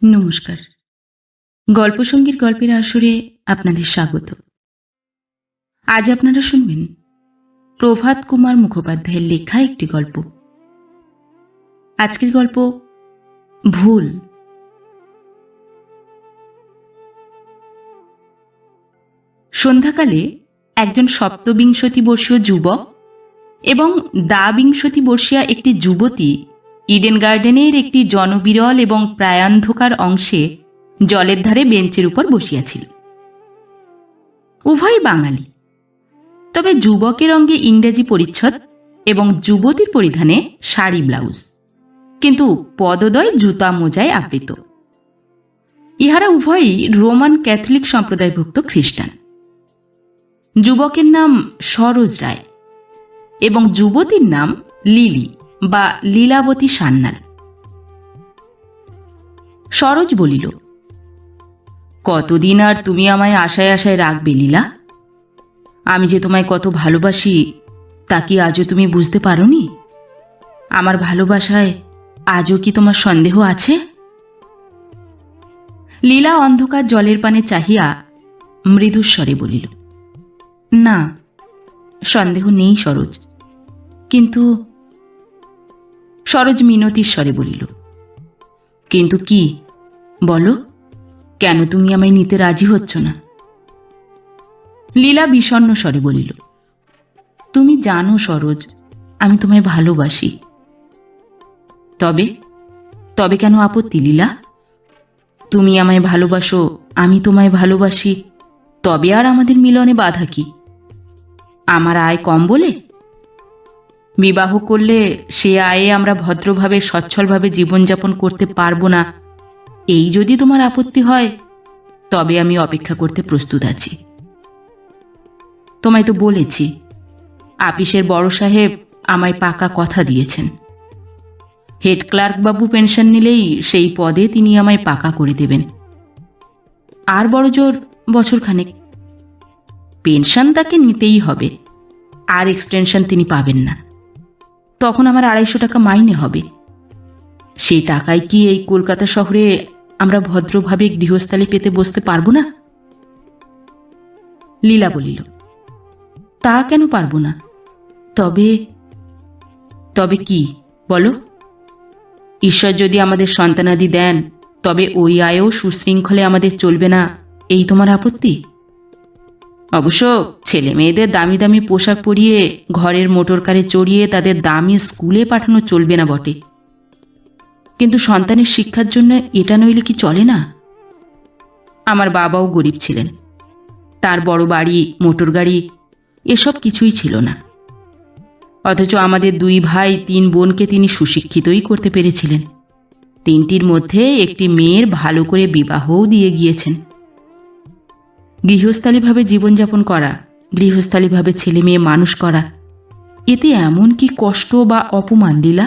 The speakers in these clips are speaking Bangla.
নমস্কার। গল্পসঙ্গীর গল্পের আসরে আপনাদের স্বাগত। আজ আপনারা শুনবেন প্রভাত কুমার মুখোপাধ্যায়ের লেখা একটি গল্প। আজকের গল্প ভুল। সন্ধ্যাকালে একজন সপ্তবিংশতি বর্ষীয় যুবক এবং দ্বাবিংশতি বর্ষীয়া একটি যুবতী ইডেন গার্ডেনের একটি জনবিরল এবং প্রায়ান্ধকার অংশে জলের ধারে বেঞ্চের উপর বসিয়াছিল। উভয়ই বাঙালি, তবে যুবকের অঙ্গে ইংরেজি পরিচ্ছদ এবং যুবতীর পরিধানে শাড়ি ব্লাউজ, কিন্তু পদদ্বয় জুতা মোজায় আবৃত। ইহারা উভয়ই রোমান ক্যাথলিক সম্প্রদায়ভুক্ত খ্রিস্টান। যুবকের নাম সরোজ রায় এবং যুবতীর নাম লিলি বা লীলাবতী সান্যাল। সরোজ বলিল, কতদিন আর তুমি আমায় আশায় আশায় রাখবে লীলা? আমি যে তোমায় কত ভালোবাসি তা কি আজও তুমি বুঝতে পারোনি? আমার ভালোবাসায় আজও কি তোমার সন্দেহ আছে? লীলা অন্ধকার জলের পানে চাহিয়া মৃদুস্বরে বলিল, না, সন্দেহ নেই সরোজ, কিন্তু। সরোজ মিনতির স্বরে বলিল, কিন্তু কি বলো, কেন তুমি আমায় নিতে রাজি হচ্ছ না? লীলা বিষণ্ণ স্বরে বলিল, তুমি জানো সরোজ, আমি তোমায় ভালোবাসি। তবে তবে কেন আপত্তি লীলা? তুমি আমায় ভালোবাসো, আমি তোমায় ভালোবাসি, তবে আর আমাদের মিলনে বাধা কি? আমার আয় কম বলে? বিবাহ করলে সে আয়ে আমরা ভদ্রভাবে সচ্ছলভাবে জীবনযাপন করতে পারবো না, এই যদি তোমার আপত্তি হয় তবে আমি অপেক্ষা করতে প্রস্তুত আছি। তোমায় তো বলেছি, আপিসের বড় সাহেব আমায় পাকা কথা দিয়েছেন। হেড ক্লার্ক বাবু পেনশন নিলেই সেই পদে তিনি আমায় পাকা করে দেবেন। আর বড় জোর বছরখানেক। পেনশন তাকে নিতেই হবে, আর এক্সটেনশন তিনি পাবেন না। তখন আমার 250 টাকা মাইনে হবে। সেই টাকায় কি এই কলকাতা শহরে আমরা ভদ্রভাবে গৃহস্থালী পেতে বসতে পারবো না? লীলা বলিল, তা কেন পারবো না? তবে তবে কি বলো? ঈশ্বর যদি আমাদের সন্তানাদি দেন, তবে ওই আয়ও সুশৃঙ্খলে আমাদের চলবে না, এই তোমার আপত্তি? অবশ্য ছেলে মেয়েদের দামি দামি পোশাক পরিয়ে ঘরের মোটরকারে চড়িয়ে তাদের দামি স্কুলে পাঠানো চলবে না বটে, কিন্তু সন্তানের শিক্ষার জন্য এটা নইলে কি চলে না? আমার বাবাও গরিব ছিলেন, তার বড় বাড়ি, মোটর গাড়ি এসব কিছুই ছিল না, অথচ আমাদের 2 ভাই 3 বোনকে তিনি সুশিক্ষিতই করতে পেরেছিলেন। 3টির মধ্যে একটি মেয়ের ভালো করে বিবাহও দিয়ে গিয়েছেন। গৃহস্থালীভাবে জীবনযাপন করা, গৃহস্থালীভাবে ছেলে মেয়ে মানুষ করা, এতে এমন কি কষ্ট বা অপমান লীলা?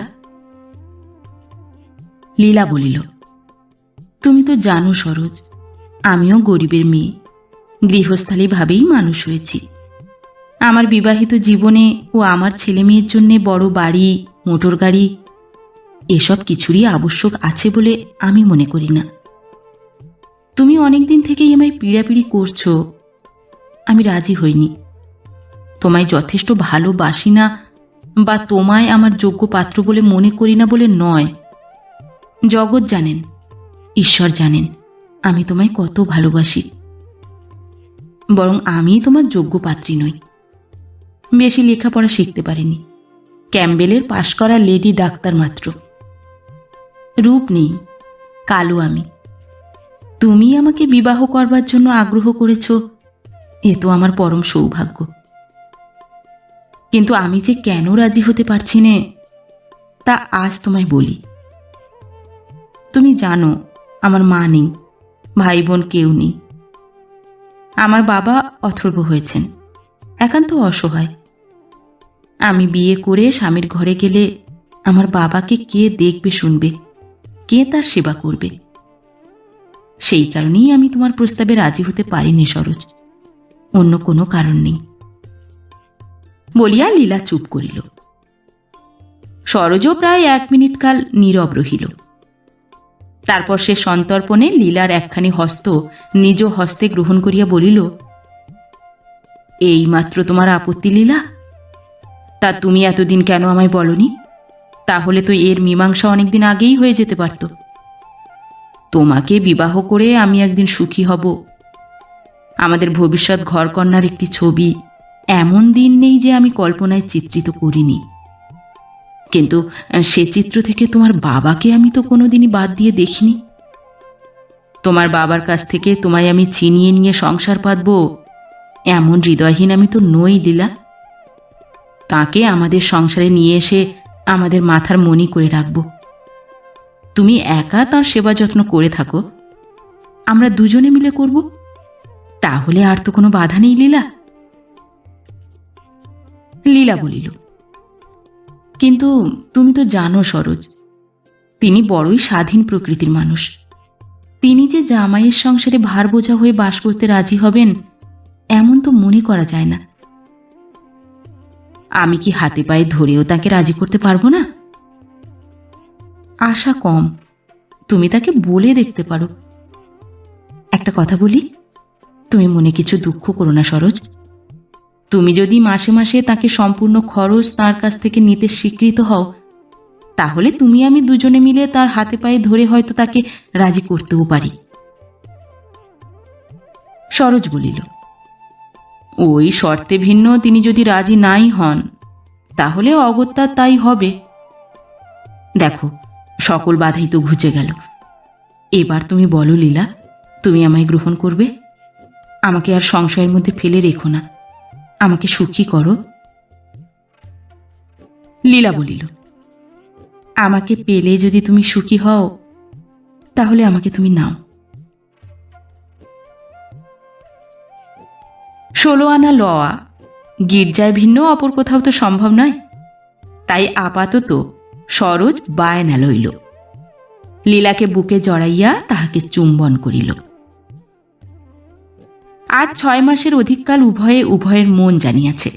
লীলা বলিল, তুমি তো জানো সরোজ, আমিও গরিবের মেয়ে, গৃহস্থালীভাবেই মানুষ হয়েছি। আমার বিবাহিত জীবনে ও আমার ছেলে মেয়ের জন্যে বড় বাড়ি, মোটর গাড়ি এসব কিছুরই আবশ্যক আছে বলে আমি মনে করি না। তুমি অনেকদিন থেকেই আমায় পীড়াপিড়ি করছো, আমি রাজি হইনি। তোমায় যথেষ্ট ভালোবাসি না বা তোমায় আমার যোগ্য পাত্র বলে মনে করি না বলে নয়। জগৎ জানেন, ঈশ্বর জানেন আমি তোমায় কত ভালোবাসি। বরং আমি তোমার যোগ্য পাত্রী নই। বেশি লেখাপড়া শিখতে পারিনি, ক্যাম্বেলের পাশ করা লেডি ডাক্তার মাত্র। রূপ নেই, কালো আমি। তুমি আমাকে বিবাহ করবার জন্য আগ্রহ করেছ, এ তো আমার পরম সৌভাগ্য। কিন্তু আমি যে কেন রাজি হতে পারছি নে, তা আজ তোমায় বলি। তুমি জানো আমার মা নেই, ভাই বোন কেউ নেই। আমার বাবা অথর্ব হয়েছেন, একান্ত অসহায়। আমি বিয়ে করে স্বামীর ঘরে গেলে আমার বাবাকে কে দেখবে শুনবে, কে তার সেবা করবে? সেই কারণেই আমি তোমার প্রস্তাবে রাজি হতে পারিনি সরোজ, অন্য কোনো কারণ নেই। বলিয়া লীলা চুপ করিল। সরোজও প্রায় 1 মিনিট কাল নীরব রহিল। তারপর সে সন্তর্পণে লীলার একখানি হস্ত নিজ হস্তে গ্রহণ করিয়া বলিল, এইমাত্র তোমার আপত্তি লীলা? তা তুমি এতদিন কেন আমায় বলনি? তাহলে তো এর মীমাংসা অনেকদিন আগেই হয়ে যেতে পারত। তোমাকে বিবাহ করে আমি একদিন সুখী হব, আমাদের ভবিষ্যৎ ঘরকন্যার একটি ছবি এমন দিন নেই যে আমি কল্পনায় চিত্রিত করিনি। কিন্তু সে চিত্র থেকে তোমার বাবাকে আমি তো কোনোদিনই বাদ দিয়ে দেখিনি। তোমার বাবার কাছ থেকে তোমায় আমি ছিনিয়ে নিয়ে সংসার পাতব এমন হৃদয়হীন আমি তো নই লীলা। তাকে আমাদের সংসারে নিয়ে এসে আমাদের মাথার মণি করে রাখব। তুমি একা তার সেবা যত্ন করে থাকো, আমরা দুজনে মিলে করব, তাহলে আর তো কোনো বাধা নেই লীলা। লীলা বলিল, কিন্তু তুমি তো জানো সরোজ, তিনি বড়ই স্বাধীন প্রকৃতির মানুষ। তিনি যে জামাইয়ের সংসারে ভার বোঝা হয়ে বাস করতে রাজি হবেন এমন তো মনে করা যায় না। আমি কি হাতে পায়ে ধরেও তাকে রাজি করতে পারবো না? আশা কম, তুমি তাকে বলে দেখতে পারো। একটা কথা বলি, তুমি মনে কিছু দুঃখ করো না সরোজ। তুমি যদি মাসে মাসে তাকে সম্পূর্ণ খরচ তার কাছ থেকে নিতে স্বীকৃত হও, তাহলে তুমি আমি দুজনে মিলে তার হাতে পায়ে ধরে হয়তো তাকে রাজি করতেও পারি। সরোজ বলিল, ওই শর্তে ভিন্ন তিনি যদি রাজি নাই হন, তাহলে অগত্যা তাই হবে। দেখো, সকল বাধাই তো ঘুচে গেল। এবার তুমি বলো লীলা, তুমি আমায় গ্রহণ করবে? আমাকে আর সংশয়ের মধ্যে ফেলে রেখো না, আমাকে সুখী করো। লীলা বলিল, আমাকে পেলে যদি তুমি সুখী হও, তাহলে আমাকে তুমি নাও। 16 আনা লওয়া গির্জায় ভিন্ন অপর কোথাও তো সম্ভব নয়, তাই আপাতত সরোজ বায়না লইল। লীলাকে বুকে জড়াইয়া তাহাকে চুম্বন করিল। আজ 6 মাসের অধিককাল উভয়ে উভয়ের মন জানিয়াছে।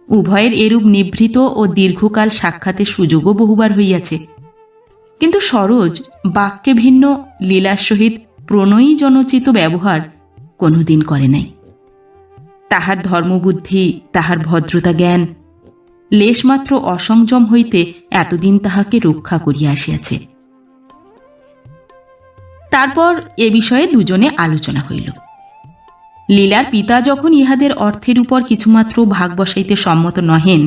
উভয়ের এরূপ নিভৃত ও দীর্ঘকাল সাক্ষাতের সুযোগও বহুবার হইয়াছে, কিন্তু সরোজ বাক্যে ভিন্ন লীলার সহিত প্রণয়ী জনচিত ব্যবহার কোনোদিন করে নাই। তাহার ধর্মবুদ্ধি, তাহার ভদ্রতা জ্ঞান লেশমাত্র অসংযম হইতে এতদিন তাহাকে রক্ষা করিয়া আসিয়াছে। তারপর এ বিষয়ে দুজনে আলোচনা হইল। লীলার পিতা যখন ইহাদের অর্থের উপর কিছুমাত্র ভাগ বসাইতে সম্মত নহেন,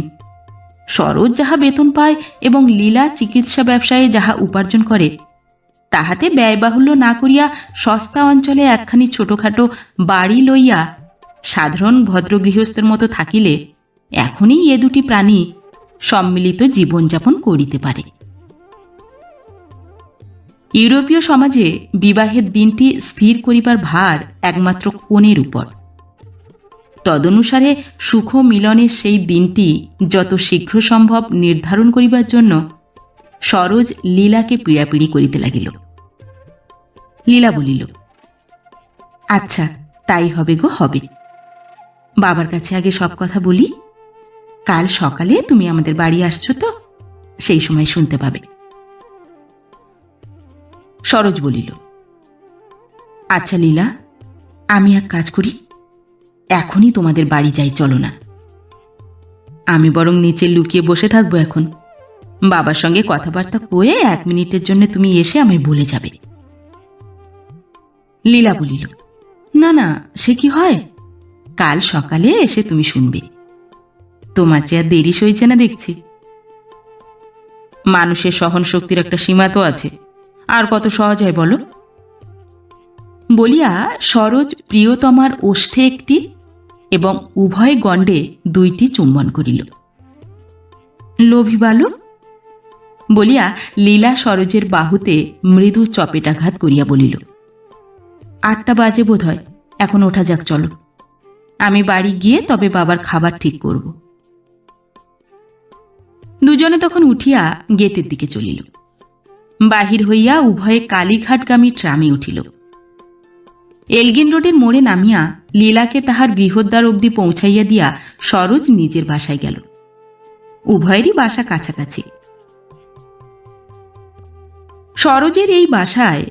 সরোজ যাহা বেতন পায় এবং লীলা চিকিৎসা ব্যবসায়ে যাহা উপার্জন করে, তাহাতে ব্যয়বাহুল্য না করিয়া সস্তা অঞ্চলে একখানি ছোটখাটো বাড়ি লইয়া সাধারণ ভদ্রগৃহস্থের মতো থাকিলে এখনই এ দুটি প্রাণী সম্মিলিত জীবনযাপন করিতে পারে। ইউরোপীয় সমাজে বিবাহের দিনটি স্থির করিবার ভার একমাত্র কনের উপর। তদনুসারে সুখ মিলনের সেই দিনটি যত শীঘ্র সম্ভব নির্ধারণ করিবার জন্য সরোজ লীলাকে পীড়াপিড়ি করিতে লাগিল। লীলা বলিল, আচ্ছা তাই হবে গো, হবে। বাবার কাছে আগে সব কথা বলি, কাল সকালে তুমি আমাদের বাড়ি আসছো তো, সেই সময় শুনতে পাবে। সরোজ বলিল, আচ্ছা লীলা, আমি এক কাজ করি, এখনই তোমাদের বাড়ি যাই, চলো না। আমি বরং নিচে লুকিয়ে বসে থাকবো এখন। বাবার সঙ্গে কথাবার্তা কয়ে 1 মিনিটের জন্য তুমি এসে আমায় বলে যাবে। লীলা বলিল, না না, সে কি হয়, কাল সকালে এসে তুমি শুনবে। তোমার যে আর দেরি সইছে না দেখছি। মানুষের সহন শক্তির একটা সীমা তো আছে, আর কত সহজ হয় বলো। বলিয়া সরোজ প্রিয়তমার ওষ্ঠে একটি এবং উভয় গণ্ডে 2টি চুম্বন করিল। লোভী বালক বলিয়া লীলা সরোজের বাহুতে মৃদু চপেটাঘাত করিয়া বলিল, 8টা বাজে বোধ হয়, এখন ওঠা যাক, চলো। আমি বাড়ি গিয়ে তবে বাবার খাবার ঠিক করব। দুজনে তখন উঠিয়া গেটের দিকে চলিল। বাহির হইয়া উভয়ে কালীঘাটগামী ট্রামে উঠিল। এলগিন রোডের মোড়ে নামিয়া লীলাকে তাহার গৃহদ্বার অবধি পৌঁছাইয়া দিয়া সরোজ নিজের বাসায় গেল। উভয়েরই বাসা কাছাকাছি। সরোজের এই বাসায়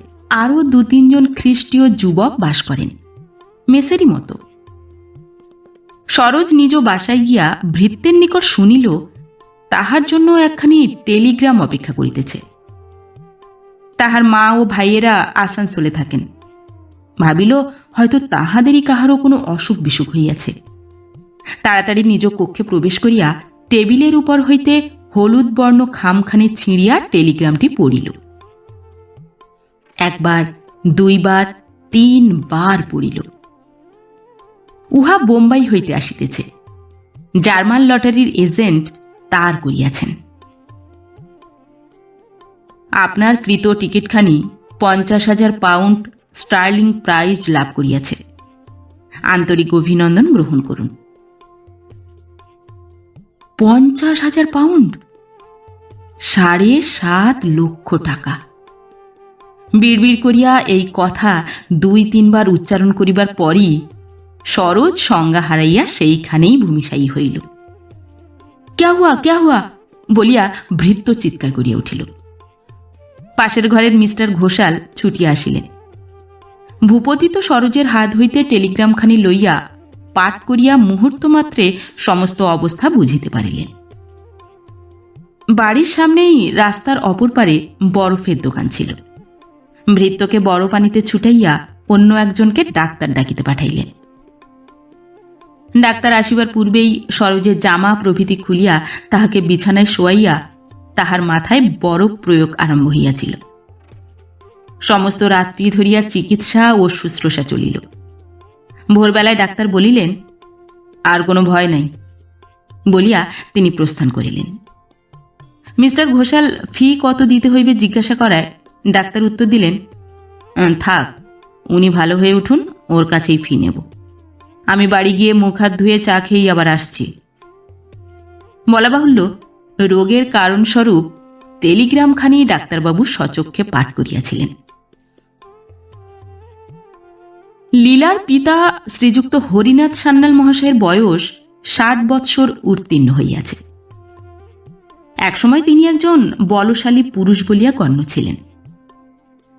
আরও 2-3 জন খ্রিস্টীয় যুবক বাস করেন, মেসেরই মতো। সরোজ নিজ বাসায় গিয়া ভৃত্যের নিকট শুনিল তাহার জন্য একখানি টেলিগ্রাম অপেক্ষা করিতেছে। তাহার মা ও ভাইয়েরা আসানসোলে থাকেন। ভাবিল হয়তো তাহাদেরই কাহারও কোনো অসুখ বিসুখ হইয়াছে। তাড়াতাড়ি নিজ কক্ষে প্রবেশ করিয়া টেবিলের উপর হইতে হলুদ বর্ণ খামখানি ছিঁড়িয়া টেলিগ্রামটি পড়িল। 1 বার, 2 বার, 3 বার পড়িল। উহা বোম্বাই হইতে আসিতেছে। জার্মান লটারির এজেন্ট তার করিয়াছেন। আপনার কৃত টিকিটখানি 50,000 পাউন্ড স্টার্লিং প্রাইজ লাভ করিয়াছে। আন্তরিক অভিনন্দন গ্রহণ করুন। 50,000 পাউন্ড, 7.5 লক্ষ টাকা। বিড়বিড় করিয়া এই কথা 2-3 বার উচ্চারণ করিবার পরই সরোজ সংজ্ঞা হারাইয়া সেইখানেই ভূমিশায়ী হইল। ক্যা হুয়া বলিয়া ভৃত্য চিৎকার করিয়া উঠিল। পাশের ঘরের মিস্টার ঘোষাল ছুটিয়া আসিলেন। ভূপতি তো সরোজের হাত হইতে টেলিগ্রামখানি লইয়া পাঠ করিয়া মুহূর্ত মাত্রে সমস্ত অবস্থা বুঝিতে পারিলেন। বাড়ির সামনেই রাস্তার অপর পারে বরফের দোকান ছিল। ভৃত্যকে বড় পানিতে ছুটাইয়া অন্য একজনকে ডাক্তার ডাকিতে পাঠাইলেন। ডাক্তার আসিবার পূর্বেই সরোজের জামা প্রভৃতি খুলিয়া তাহাকে বিছানায় শোয়াইয়া তাহার মাথায় বরফ প্রয়োগ আরম্ভ হইয়াছিল। সমস্ত রাত্রি ধরিয়া চিকিৎসা ও শুশ্রূষা চলিল। ভোরবেলায় ডাক্তার বলিলেন, আর কোনো ভয় নাই বলিয়া তিনি প্রস্থান করিলেন। মিস্টার ঘোষাল ফি কত দিতে হইবে জিজ্ঞাসা করায় ডাক্তার উত্তর দিলেন, থাক, উনি ভালো হয়ে উঠুন, ওর কাছেই ফি নেব। আমি বাড়ি গিয়ে মুখ হাত ধুয়ে চা খেয়েই আবার আসছি। বলা বাহুল্য, রোগের কারণস্বরূপ টেলিগ্রামখানি ডাক্তারবাবু সচক্ষে পাঠ করিয়াছিলেন। লীলার পিতা শ্রীযুক্ত হরিনাথ সান্যাল মহাশয়ের বয়স 60 বৎসর উত্তীর্ণ হইয়াছে। একসময় তিনি একজন বলশালী পুরুষ বলিয়া গণ্য ছিলেন।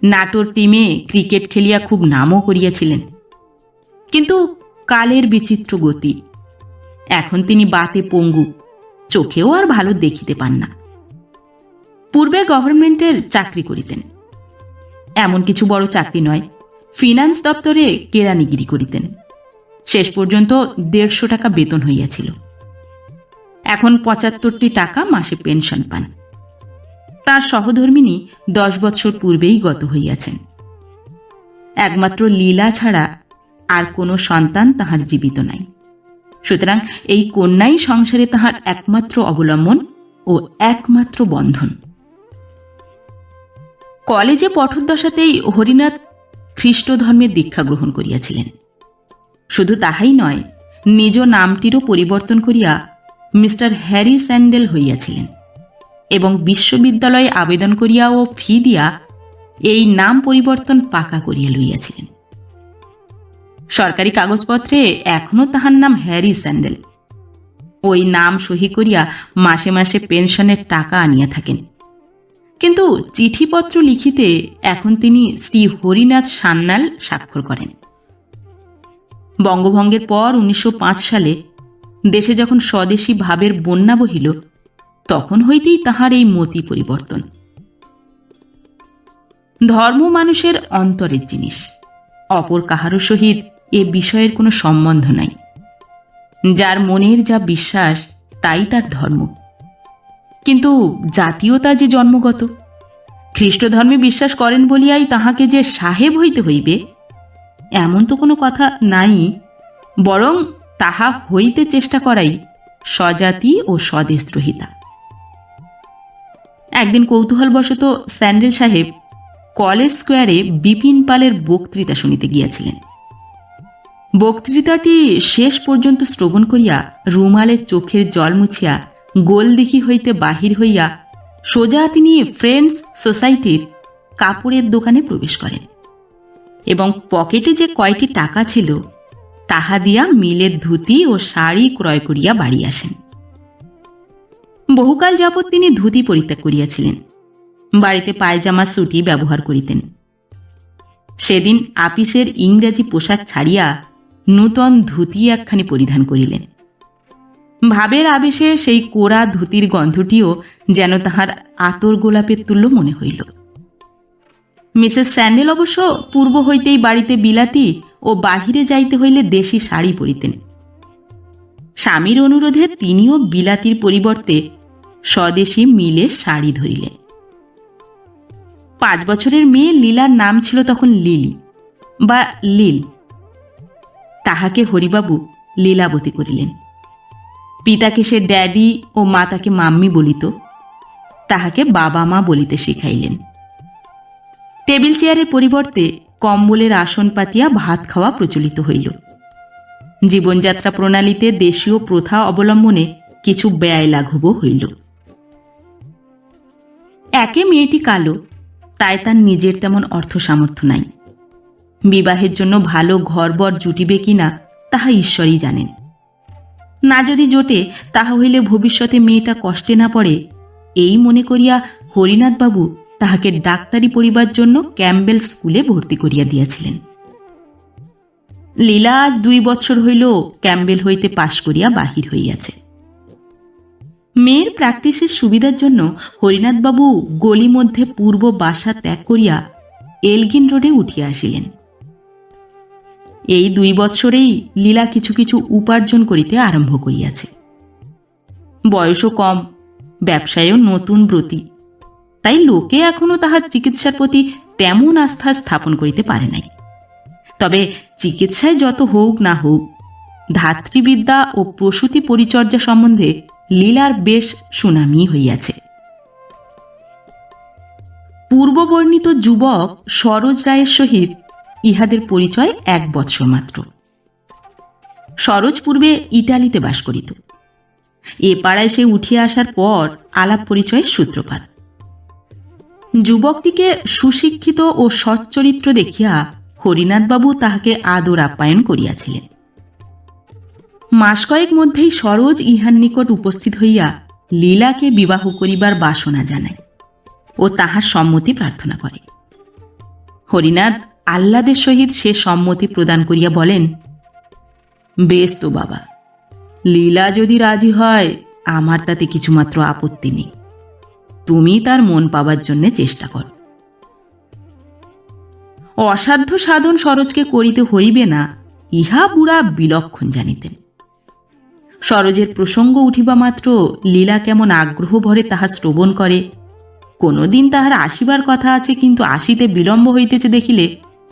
নাটোর টিমে ক্রিকেট খেলিয়া খুব নামও করিয়াছিলেন। কিন্তু কালের বিচিত্র গতি, এখন তিনি বাতে পঙ্গু, চোখেও আর ভালো দেখিতে পান না। পূর্বে গভর্নমেন্টের চাকরি করিতেন। এমন কিছু বড় চাকরি নয়, ফিনান্স দপ্তরে কেরানিগিরি করিতেন। শেষ পর্যন্ত 150 টাকা বেতন হইয়াছিল। এখন 75টি টাকা মাসে পেনশন পান। তার সহধর্মিনী 10 বৎসর পূর্বেই গত হইয়াছেন। একমাত্র লীলা ছাড়া আর কোনো সন্তান তাহার জীবিত নাই। সুতরাং এই কন্যাই সংসারে তাহার একমাত্র অবলম্বন ও একমাত্র বন্ধন। কলেজে পঠোদ্দশাতেই হরিনাথ খ্রিস্ট ধর্মের দীক্ষা গ্রহণ করিয়াছিলেন। শুধু তাহাই নয়, নিজ নামটিরও পরিবর্তন করিয়া মিস্টার হ্যারি স্যান্ডেল হইয়াছিলেন এবং বিশ্ববিদ্যালয়ে আবেদন করিয়া ও ফি দিয়া এই নাম পরিবর্তন পাকা করিয়া লইয়াছিলেন। সরকারি কাগজপত্রে এখনও তাহার নাম হ্যারি স্যান্ডেল। ওই নাম সহি করিয়া মাসে মাসে পেনশনের টাকা আনিয়া থাকেন। কিন্তু চিঠিপত্র লিখিতে এখন তিনি শ্রী হরিনাথ সান্যাল স্বাক্ষর করেন। বঙ্গভঙ্গের পর 1905 সালে দেশে যখন স্বদেশী ভাবের বন্যা বহিল, তখন হইতেই তাহার এই মতি পরিবর্তন। ধর্ম মানুষের অন্তরের জিনিস, অপর কাহারও সহিত এ বিষয়ের কোনো সম্বন্ধ নাই। যার মনের যা বিশ্বাস তাই তার ধর্ম। কিন্তু জাতীয়তা যে জন্মগত, খ্রিস্ট ধর্মে বিশ্বাস করেন বলিয়াই তাহাকে যে সাহেব হইতে হইবে এমন তো কোনো কথা নাই। বরং তাহা হইতে চেষ্টা করাই স্বজাতি ও স্বদেশদ্রোহিতা। একদিন কৌতূহলবশত স্যান্ডেল সাহেব কলেজ স্কোয়ারে বিপিন পালের বক্তৃতা শুনিতে গিয়াছিলেন। বক্তৃতাটি শেষ পর্যন্ত শ্রবণ করিয়া রুমালের চোখের জল মুছিয়া গোলদিঘি হইতে বাহির হইয়া সোজা তিনি ফ্রেন্ডস সোসাইটির কাপড়ের দোকানে প্রবেশ করেন এবং পকেটে যে কয়টি টাকা ছিল তাহা দিয়া মিলের ধুতি ও শাড়ি ক্রয় করিয়া বাড়ি আসেন। বহুকাল যাবৎ তিনি ধুতি পরিত্যাগ করিয়াছিলেন, বাড়িতে পায়জামা সুটি ব্যবহার করিতেন। সেদিন আপিসের ইংরাজি পোশাক ছাড়িয়া নূতন ধুতি একখানি পরিধান করিলেন। ভাবের আবেশে সেই কোড়া ধুতির গন্ধটিও যেন তাহার আতর গোলাপের তুল্য মনে হইল। মিসেস স্যান্ডেল অবশ্য পূর্ব হইতেই বাড়িতে বিলাতি ও বাহিরে যাইতে হইলে দেশি শাড়ি পরিতেন। স্বামীর অনুরোধে তিনিও বিলাতির পরিবর্তে স্বদেশী মিলে শাড়ি ধরিলেন। 5 বছরের মেয়ে লীলার নাম ছিল তখন লিলি বা লীল। তাহাকে হরিবাবু লীলাবতী করিলেন। পিতাকে সে ড্যাডি ও মাতাকে মাম্মি বলিত, তাহাকে বাবা মা বলিতে শিখাইলেন। টেবিল চেয়ারের পরিবর্তে কম্বলের আসন পাতিয়া ভাত খাওয়া প্রচলিত হইল। জীবনযাত্রা প্রণালীতে দেশীয় প্রথা অবলম্বনে কিছু ব্যয় লাঘবও হইল। একে মেয়েটি কালো, তাই তার নিজের তেমন অর্থ সামর্থ্য নাই। বিবাহের জন্য ভালো ঘরবর জুটিবে কিনা তাহা ঈশ্বরই জানেন। না যদি জোটে তাহা হইলে ভবিষ্যতে মেয়েটা কষ্টে না পড়ে, এই মনে করিয়া হরিনাথবাবু তাহাকে ডাক্তারি পড়িবার জন্য ক্যাম্বেল স্কুলে ভর্তি করিয়া দিয়াছিলেন। লীলা আজ 2 বৎসর হইল ক্যাম্বেল হইতে পাশ করিয়া বাহির হইয়াছে। মেয়ের প্র্যাকটিসের সুবিধার জন্য হরিনাথবাবু গলি মধ্যে পূর্ব বাসা ত্যাগ করিয়া এলগিন রোডে উঠিয়া আসিলেন। এই 2 বৎসরেই লীলা কিছু কিছু উপার্জন করিতে আরম্ভ করিয়াছে। বয়সও কম, ব্যবসায়ও নতুন ব্রতী, তাই লোকে এখনো তাহার চিকিৎসার প্রতি তেমন আস্থা স্থাপন করিতে পারে নাই। তবে চিকিৎসায় যত হোক না হোক, ধাত্রীবিদ্যা ও প্রসূতি পরিচর্যা সম্বন্ধে লীলার বেশ সুনামি হইয়াছে। পূর্ববর্ণিত যুবক সরোজ রায়ের সহিত ইহাদের পরিচয় 1 বৎসর মাত্র। সরোজ পূর্বে ইটালিতে বাস করিত। এ পাড়ায় সে উঠিয়া আসার পর আলাপ পরিচয়ের সূত্রপাত। যুবকটিকে সুশিক্ষিত ও সচ্চরিত্র দেখিয়া হরিনাথবাবু তাহাকে আদর আপ্যায়ন করিয়াছিলেন। মাস কয়েক মধ্যেই সরোজ ইহার নিকট উপস্থিত হইয়া লীলাকে বিবাহ করিবার বাসনা জানায় ও তাহার সম্মতি প্রার্থনা করে। হরিনাথ আহ্লাদের সহিত সে সম্মতি প্রদান করিয়া বলেন, বেশ তো বাবা, লীলা যদি রাজি হয় আমার তাতে কিছুমাত্র আপত্তি নেই। তুমি তার মন পাবার জন্য চেষ্টা কর। অসাধ্য সাধন সরোজকে করিতে হইবে না, ইহা বুড়া বিলক্ষণ জানিতেন। সরোজের প্রসঙ্গ উঠিবা মাত্র লীলা কেমন আগ্রহ ভরে তাহা শ্রবণ করে। কোনোদিন তাহার আসিবার কথা আছে, কিন্তু আসিতে বিলম্ব হইতেছে দেখিলে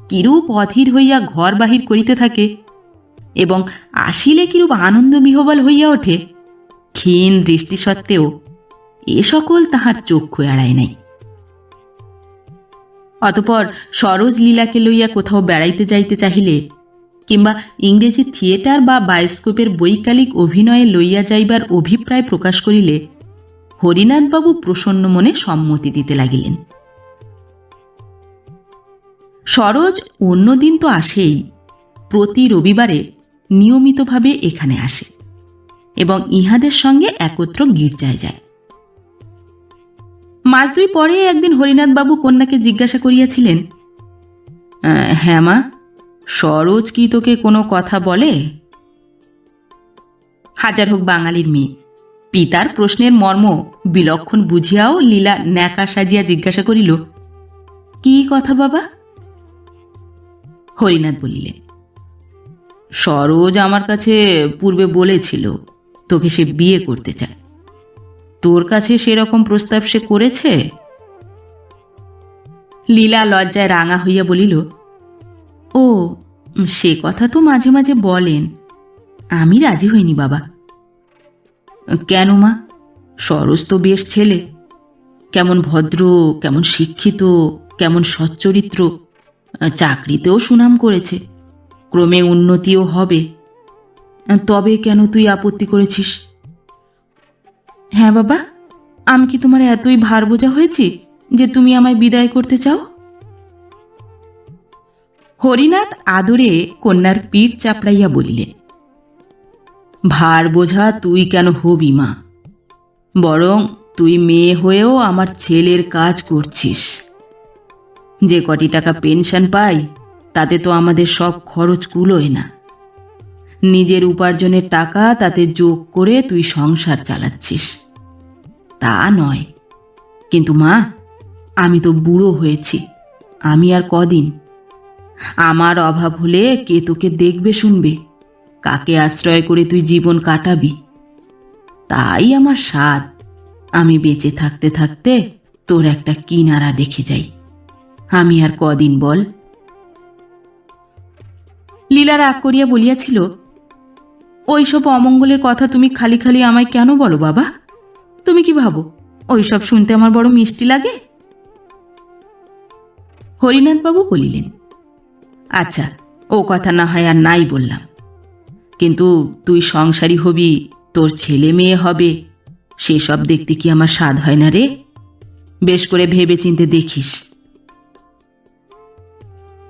কিরূপ অধীর হইয়া ঘর বাহির করিতে থাকে, এবং আসিলে কিরূপ আনন্দ বিহ্বল হইয়া ওঠে, ক্ষীণ দৃষ্টি সত্ত্বেও এ সকল তাহার চক্ষু এড়ায় নাই। অতঃপর সরোজ লীলাকে লইয়া কোথাও বেড়াইতে যাইতে চাহিলে, কিংবা ইংরেজি থিয়েটার বা বায়োস্কোপের বৈকালিক অভিনয়ে লইয়া যাইবার অভিপ্রায় প্রকাশ করিলে হরিনাথবাবু প্রসন্ন মনে সম্মতি দিতে লাগিলেন। সরোজ অন্যদিন তো আসেই, প্রতি রবিবারে নিয়মিতভাবে এখানে আসে এবং ইহাদের সঙ্গে একত্র গির্জায় যায়। মাস 2 পরে একদিন হরিনাথবাবু কন্যাকে জিজ্ঞাসা করিয়াছিলেন, হ্যাঁ মা, সরোজ কি তোকে কোনো কথা বলে? হাজার হোক বাঙালির মেয়ে, পিতার প্রশ্নের মর্ম বিলক্ষণ বুঝিয়াও লীলা ন্যাকা সাজিয়া জিজ্ঞাসা করিল, কি কথা বাবা? হরিনাথ বলিলেন, সরোজ আমার কাছে পূর্বে বলেছিল তোকে সে বিয়ে করতে চায়। তোর কাছে সেরকম প্রস্তাব সে করেছে? লীলা লজ্জায় রাঙা হইয়া বলিল, ও, সে কথা তো মাঝে মাঝে বলেন, আমি রাজি হইনি বাবা। কেন মা? সরোজ তো বেশ ছেলে, কেমন ভদ্র, কেমন শিক্ষিত, কেমন সচ্চরিত্র, চাকরিতেও সুনাম করেছে, ক্রমে উন্নতিও হবে। তবে কেন তুই আপত্তি করেছিস? হ্যাঁ বাবা, আমি কি তোমার এতই ভার বোঝা হয়েছি যে তুমি আমায় বিদায় করতে চাও? হরিনাথ আদরে কন্যার পিঠ চাপড়াইয়া বলিলেন, ভার বোঝা তুই কেন হবি মা? বরং তুই মেয়ে হয়েও আমার ছেলের কাজ করছিস। যে কটি টাকা পেনশন পাই তাতে তো আমাদের সব খরচ কুলোয় না। নিজের উপার্জনের টাকা তাতে যোগ করে তুই সংসার চালাচ্ছিস। তা নয়, কিন্তু মা, আমি তো বুড়ো হয়েছি, আমি আর কদিন? আমার অভাব হলে কে তোকে দেখবে শুনবে? কাকে আশ্রয় করে তুই জীবন কাটাবি? তাই আমার সাধ আমি বেঁচে থাকতে থাকতে তোর একটা কিনারা দেখে যাই। আমি আর কদিন বল? লীলা রাগ করিয়া বলিয়াছিল, ওইসব অমঙ্গলের কথা তুমি খালি খালি আমায় কেন বলো বাবা? তুমি কি ভাবো ওইসব শুনতে আমার বড় মিষ্টি লাগে? হরিনাথবাবু বলিলেন, আচ্ছা, ও কথা না হয় আর নাই বললাম, কিন্তু তুই সংসারী হবি, তোর ছেলে মেয়ে হবে, সেসব দেখতে কি আমার স্বাদ হয় না রে? বেশ করে ভেবে চিন্তে দেখিস।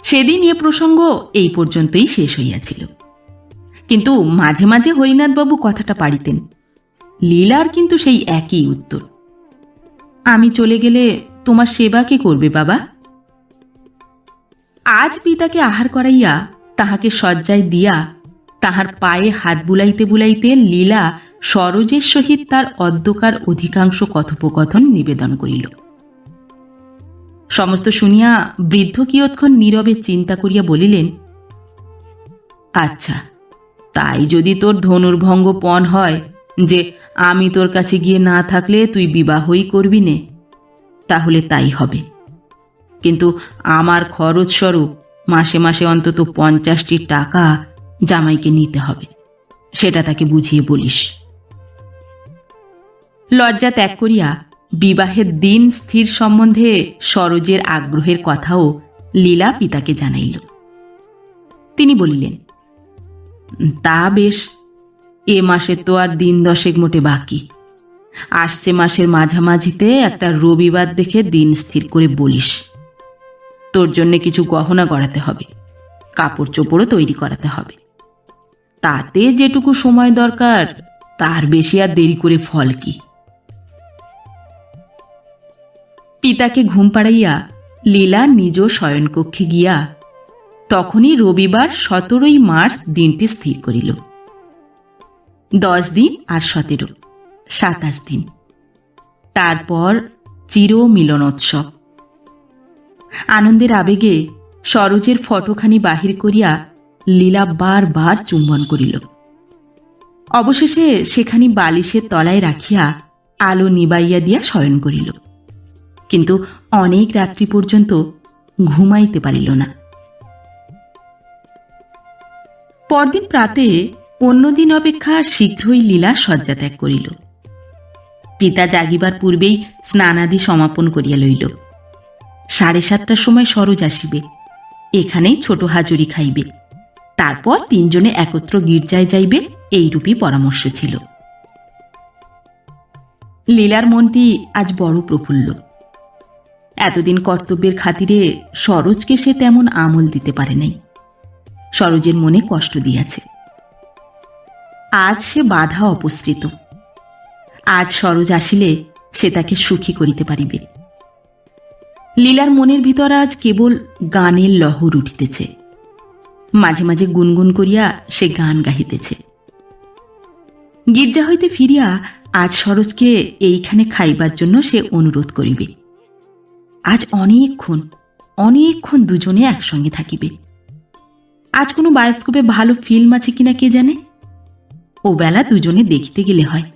সেদিন এ প্রসঙ্গ এই পর্যন্তই শেষ হইয়াছিল, কিন্তু মাঝে মাঝে হরিনাথবাবু কথাটা পাড়িতেন। লীলার কিন্তু সেই একই উত্তর, আমি চলে গেলে তোমার সেবা কে করবে বাবা? আজ পিতাকে আহার করাইয়া তাহাকে শয্যায় দিয়া তাহার পায়ে হাত বুলাইতে বুলাইতে লীলা সরোজের সহিত তার অদ্যকার অধিকাংশ কথোপকথন নিবেদন করিল। সমস্ত শুনিয়া বৃদ্ধ কিয়ৎক্ষণ নীরবে চিন্তা করিয়া বলিলেন, আচ্ছা, তাই যদি তোর ধনুর্ভঙ্গ পণ হয় যে আমি তোর কাছে গিয়ে না থাকলে তুই বিবাহই করবি নে, তাহলে তাই হবে। কিন্তু আমার খরচ স্বরূপ মাসে মাসে অন্তত 50টি টাকা জামাইকে নিতে হবে, সেটা তাকে বুঝিয়ে বলিস। লজ্জা ত্যাগ করিয়া বিবাহের দিন স্থির সম্বন্ধে সরোজের আগ্রহের কথাও লীলা পিতাকে জানাইল। তিনি বলিলেন, তা বেশ, এ মাসে তো আর দিন 10 মোটে বাকি। আসছে মাসের মাঝামাঝিতে একটা রবিবার দেখে দিন স্থির করে বলিস। তোর জন্য কিছু গহনা গড়াতে হবে, কাপড় চোপড়ও তৈরি করাতে হবে। তাতে যেটুকু সময় দরকার তার বেশি আর দেরি করে ফল কি? পিতাকে ঘুম পাড়াইয়া লীলা নিজ শয়নকক্ষে গিয়া তখনই রবিবার 17 মার্চ দিনটি স্থির করিল। 10 দিন আর 17, 27 দিন। তারপর চির মিলনোৎসব। আনন্দের আবেগে সরোজের ফটোখানি বাহির করিয়া লীলা বারবার চুম্বন করিল। অবশেষে সেখানি বালিশের তলায় রাখিয়া আলো নিবাইয়া দিয়া শয়ন করিল, কিন্তু অনেক রাত্রি পর্যন্ত ঘুমাইতে পারিল না। পরদিন প্রাতে অন্যদিন অপেক্ষা শীঘ্রই লীলা শয্যা ত্যাগ করিল। পিতা জাগিবার পূর্বেই স্নানাদি সমাপন করিয়া লইল। 7:30টার সময় সরোজ আসিবে, এখানেই ছোট হাজুরি খাইবে, তারপর 3 জনে একত্র গির্জায় যাইবে, এইরূপই পরামর্শ ছিল। লীলার মনটি আজ বড় প্রফুল্ল। এতদিন কর্তব্যের খাতিরে সরোজকে সে তেমন আমল দিতে পারে নাই। সরোজের মনে কষ্ট দিয়াছে। আজ সে বাধা অপসৃত। আজ সরোজ আসিলে সে তাকে সুখী করিতে পারিবে। লীলার মনের ভিতর আজ কেবল গানের লহর উঠিতেছে। মাঝে মাঝে গুনগুন করিয়া সে গান গাহিতেছে। গির্জা হইতে ফিরিয়া আজ সরোজকে এইখানে খাইবার জন্য সে অনুরোধ করিবে। আজ অনেকক্ষণ অনেকক্ষণ দুজনে একসঙ্গে থাকিবে। আজ কোনো বায়োস্কোপে ভালো ফিল্ম আছে কিনা কে জানে। ও বেলা দুজনে দেখিতে গেলে হয়।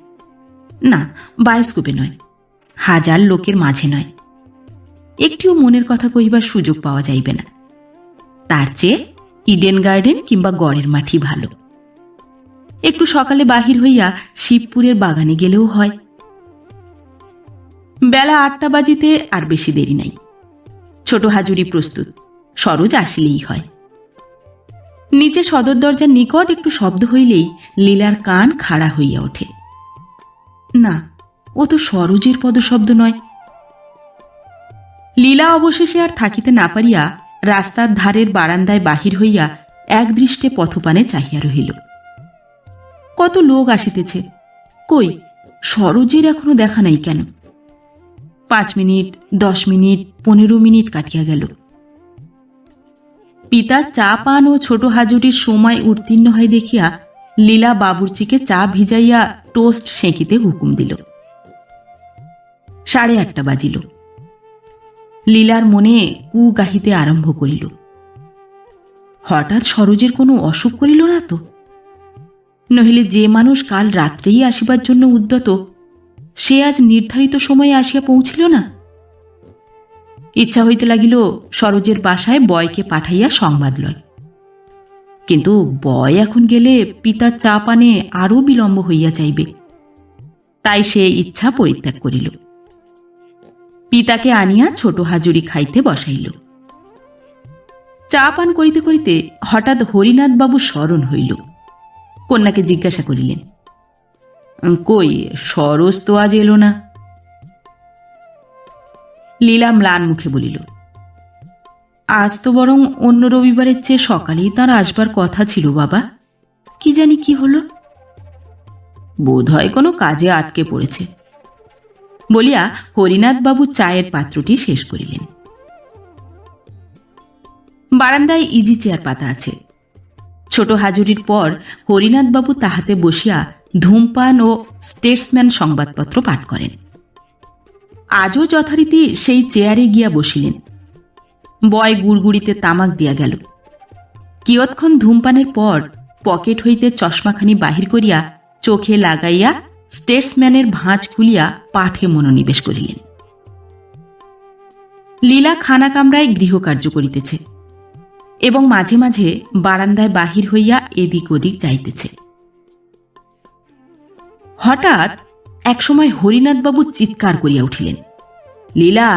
না, বায়োস্কোপে নয়, 1000 লোকের মাঝে নয়, একটিও মনের কথা কহিবার সুযোগ পাওয়া যাইবে না। তার চেয়ে ইডেন গার্ডেন কিংবা গড়ের মাঠই ভালো। একটু সকালে বাহির হইয়া শিবপুরের বাগানে গেলেও হয়। বেলা 8টা বাজিতে আর বেশি দেরি নাই। ছোট হাজুরি প্রস্তুত, সরোজ আসিলেই হয়। নিচে সদর দরজার নিকট একটু শব্দ হইলেই লীলার কান খাড়া হইয়া ওঠে। না, ও তো সরোজের পদশব্দ নয়। লীলা অবশেষে আর থাকিতে না পারিয়া রাস্তার ধারের বারান্দায় বাহির হইয়া একদৃষ্টে পথপানে চাহিয়া রহিল। কত লোক আসিতেছে, কই সরোজের এখনো দেখা নাই কেন? 5 মিনিট, 10 মিনিট, 15 মিনিট কাটিয়া গেল। পিতার চা পান ও ছোট হাজুরির সময় উত্তীর্ণ হয় দেখিয়া লীলা বাবুর্চিকে চা ভিজাইয়া টোস্ট সেঁকিতে হুকুম দিল। 8:30 বাজিল। লীলার মনে কু গাহিতে আরম্ভ করিল, হঠাৎ সরোজের কোনো অসুখ করিল না তো? নহিলে যে মানুষ কাল রাত্রেই আসিবার জন্য উদ্যত, সে আজ নির্ধারিত সময়ে আসিয়া পৌঁছিল না? ইচ্ছা হইতে লাগিল সরোজের বাসায় বয়কে পাঠাইয়া সংবাদ লয়, কিন্তু বয় এখন গেলে পিতার চা পানে আরও বিলম্ব হইয়া যাইবে। তাই সে ইচ্ছা পরিত্যাগ করিল। পিতাকে আনিয়া ছোট হাজুরি খাইতে বসাইল। চা পান করিতে করিতে হঠাৎ হরিনাথবাবু স্মরণ হইল। কন্যাকে জিজ্ঞাসা করিলেন, কই সরোজ তো আজ এলো না? লীলা ম্লান মুখে বলিল, আজ তো বরং অন্য রবিবারের চেয়ে সকালেই তার আসবার কথা ছিল বাবা, কি জানি কি হলো। বোধ হয় কোনো কাজে আটকে পড়েছে বলিয়া হরিনাথবাবু চায়ের পাত্রটি শেষ করিলেন। বারান্দায় ইজি চেয়ার পাতা আছে। ছোট হাজুরির পর হরিনাথবাবু তাহাতে বসিয়া ধূমপান ও স্টেটসম্যান সংবাদপত্র পাঠ করেন। আজও যথারীতি সেই চেয়ারে গিয়া বসিলেন। বয় গুড়গুড়িতে তামাক দিয়া গেল। কিয়ৎক্ষণ ধূমপানের পর পকেট হইতে চশমাখানি বাহির করিয়া চোখে লাগাইয়া স্টেটসম্যানের ভাঁজ খুলিয়া পাঠে মনোনিবেশ করিলেন। লীলা খানা কামরায় গৃহকার্য করিতেছে এবং মাঝে মাঝে বারান্দায় বাহির হইয়া এদিক ওদিক যাইতেছে। হঠাৎ একসময় হরিনাথবাবু চিৎকার করিয়া উঠিলেন, লীলা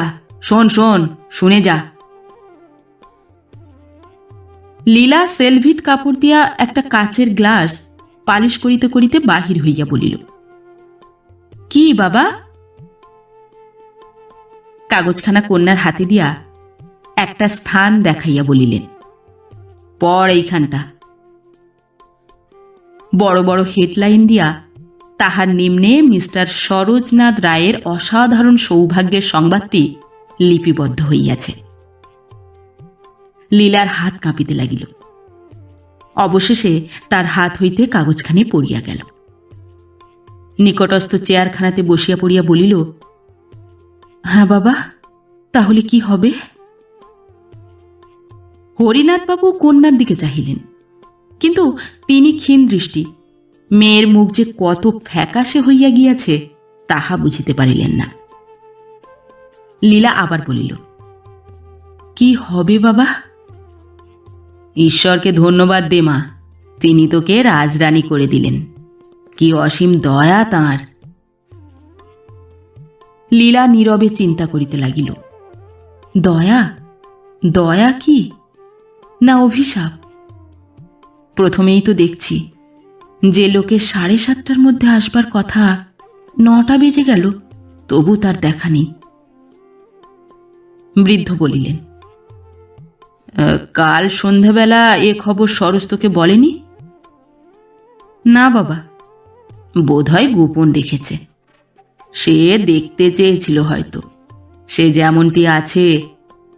শোন শোন, শুনে যা। লীলা সেলভিট কাপড় দিয়া একটা কাচের গ্লাস পালিশ করিতে করিতে বাহির হইয়া বলিল, কি বাবা? কাগজখানা কন্যার হাতে দিয়া একটা স্থান দেখাইয়া বলিলেন, পড় এইখানটা। বড় বড় হেডলাইন দিয়া তাহার নিম্নে মিস্টার সরোজনাথ রায়ের অসাধারণ সৌভাগ্যের সংবাদটি লিপিবদ্ধ হইয়াছে। লীলার হাত কাঁপিতে লাগিল। অবশেষে তার হাত হইতে কাগজখানি পড়িয়া গেল। নিকটস্থ চেয়ারখানাতে বসিয়া পড়িয়া বলিল, হ্যাঁ বাবা, তাহলে কি হবে? হরিনাথবাবু কন্যার দিকে চাহিলেন, কিন্তু তিনি ক্ষীণ দৃষ্টি, মেয়ের মুখ যে কত ফ্যাকাশে হইয়া গিয়াছে তাহা বুঝিতে পারিলেন না। লীলা আবার বলিল, কি হবে বাবা? ঈশ্বরকে ধন্যবাদ দে মা, তিনি তোকে রাজরানী করে দিলেন। কি অসীম দয়া তাঁর। লীলা নীরবে চিন্তা করিতে লাগিল, দয়া? দয়া কি না অভিশাপ? প্রথমেই তো দেখছি যে লোকের 7:30টার মধ্যে আসবার কথা 9টা বেজে গেল, তবু তার দেখা নেই। বৃদ্ধ বলিলেন, কাল সন্ধ্যাবেলা এ খবর সরোজ তোকে বলেনি? না বাবা, বোধহয় গোপন রেখেছে। সে দেখতে চেয়েছিল হয়তো সে যেমনটি আছে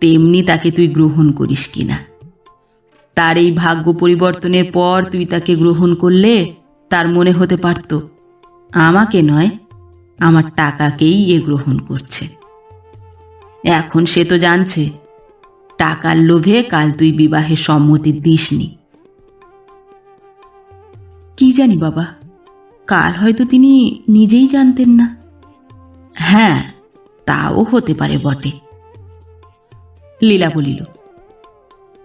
তেমনি তাকে তুই গ্রহণ করিস কিনা। তার এই ভাগ্য পরিবর্তনের পর তুই তাকে গ্রহণ করলে তার মনে হতে পারত আমাকে নয়, আমার টাকাকেই এ গ্রহণ করছে। এখন সে তো জানছে টাকার লোভে কাল তুই বিবাহে সম্মতি দিসনি। কি জানি বাবা, কাল হয়তো তিনি নিজেই জানতেন না। হ্যাঁ, তাও হতে পারে বটে। লীলা বলিল,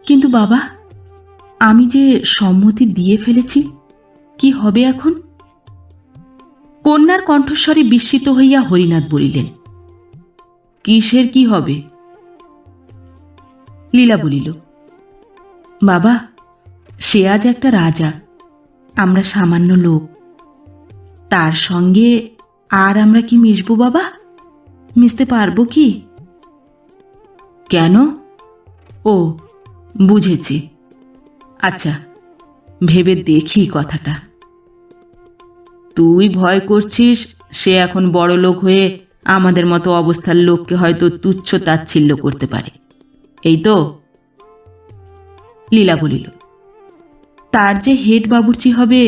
কিন্তু বাবা, আমি যে সম্মতি দিয়ে ফেলেছি, কি হবে এখন? কন্যার কণ্ঠস্বরে বিস্মিত হইয়া হরিনাথ বলিলেন, কিসের কি হবে? লীলা বলিল, বাবা, সে আজ একটা রাজা, আমরা সামান্য লোক। তার সঙ্গে আর আমরা কি মিশব বাবা? মিশতে পারবো কি? কেন? ও, বুঝেছি। আচ্ছা, ভেবে দেখি কথাটা। তুই ভয় করছিস সে এখন বড় লোক হয়ে আমাদের মতো অবস্থার লোককে হয়তো তুচ্ছ তাচ্ছিল্য করতে পারে, এই তো? লীলা বলিল, তার যে হেড বাবুর্চি হবে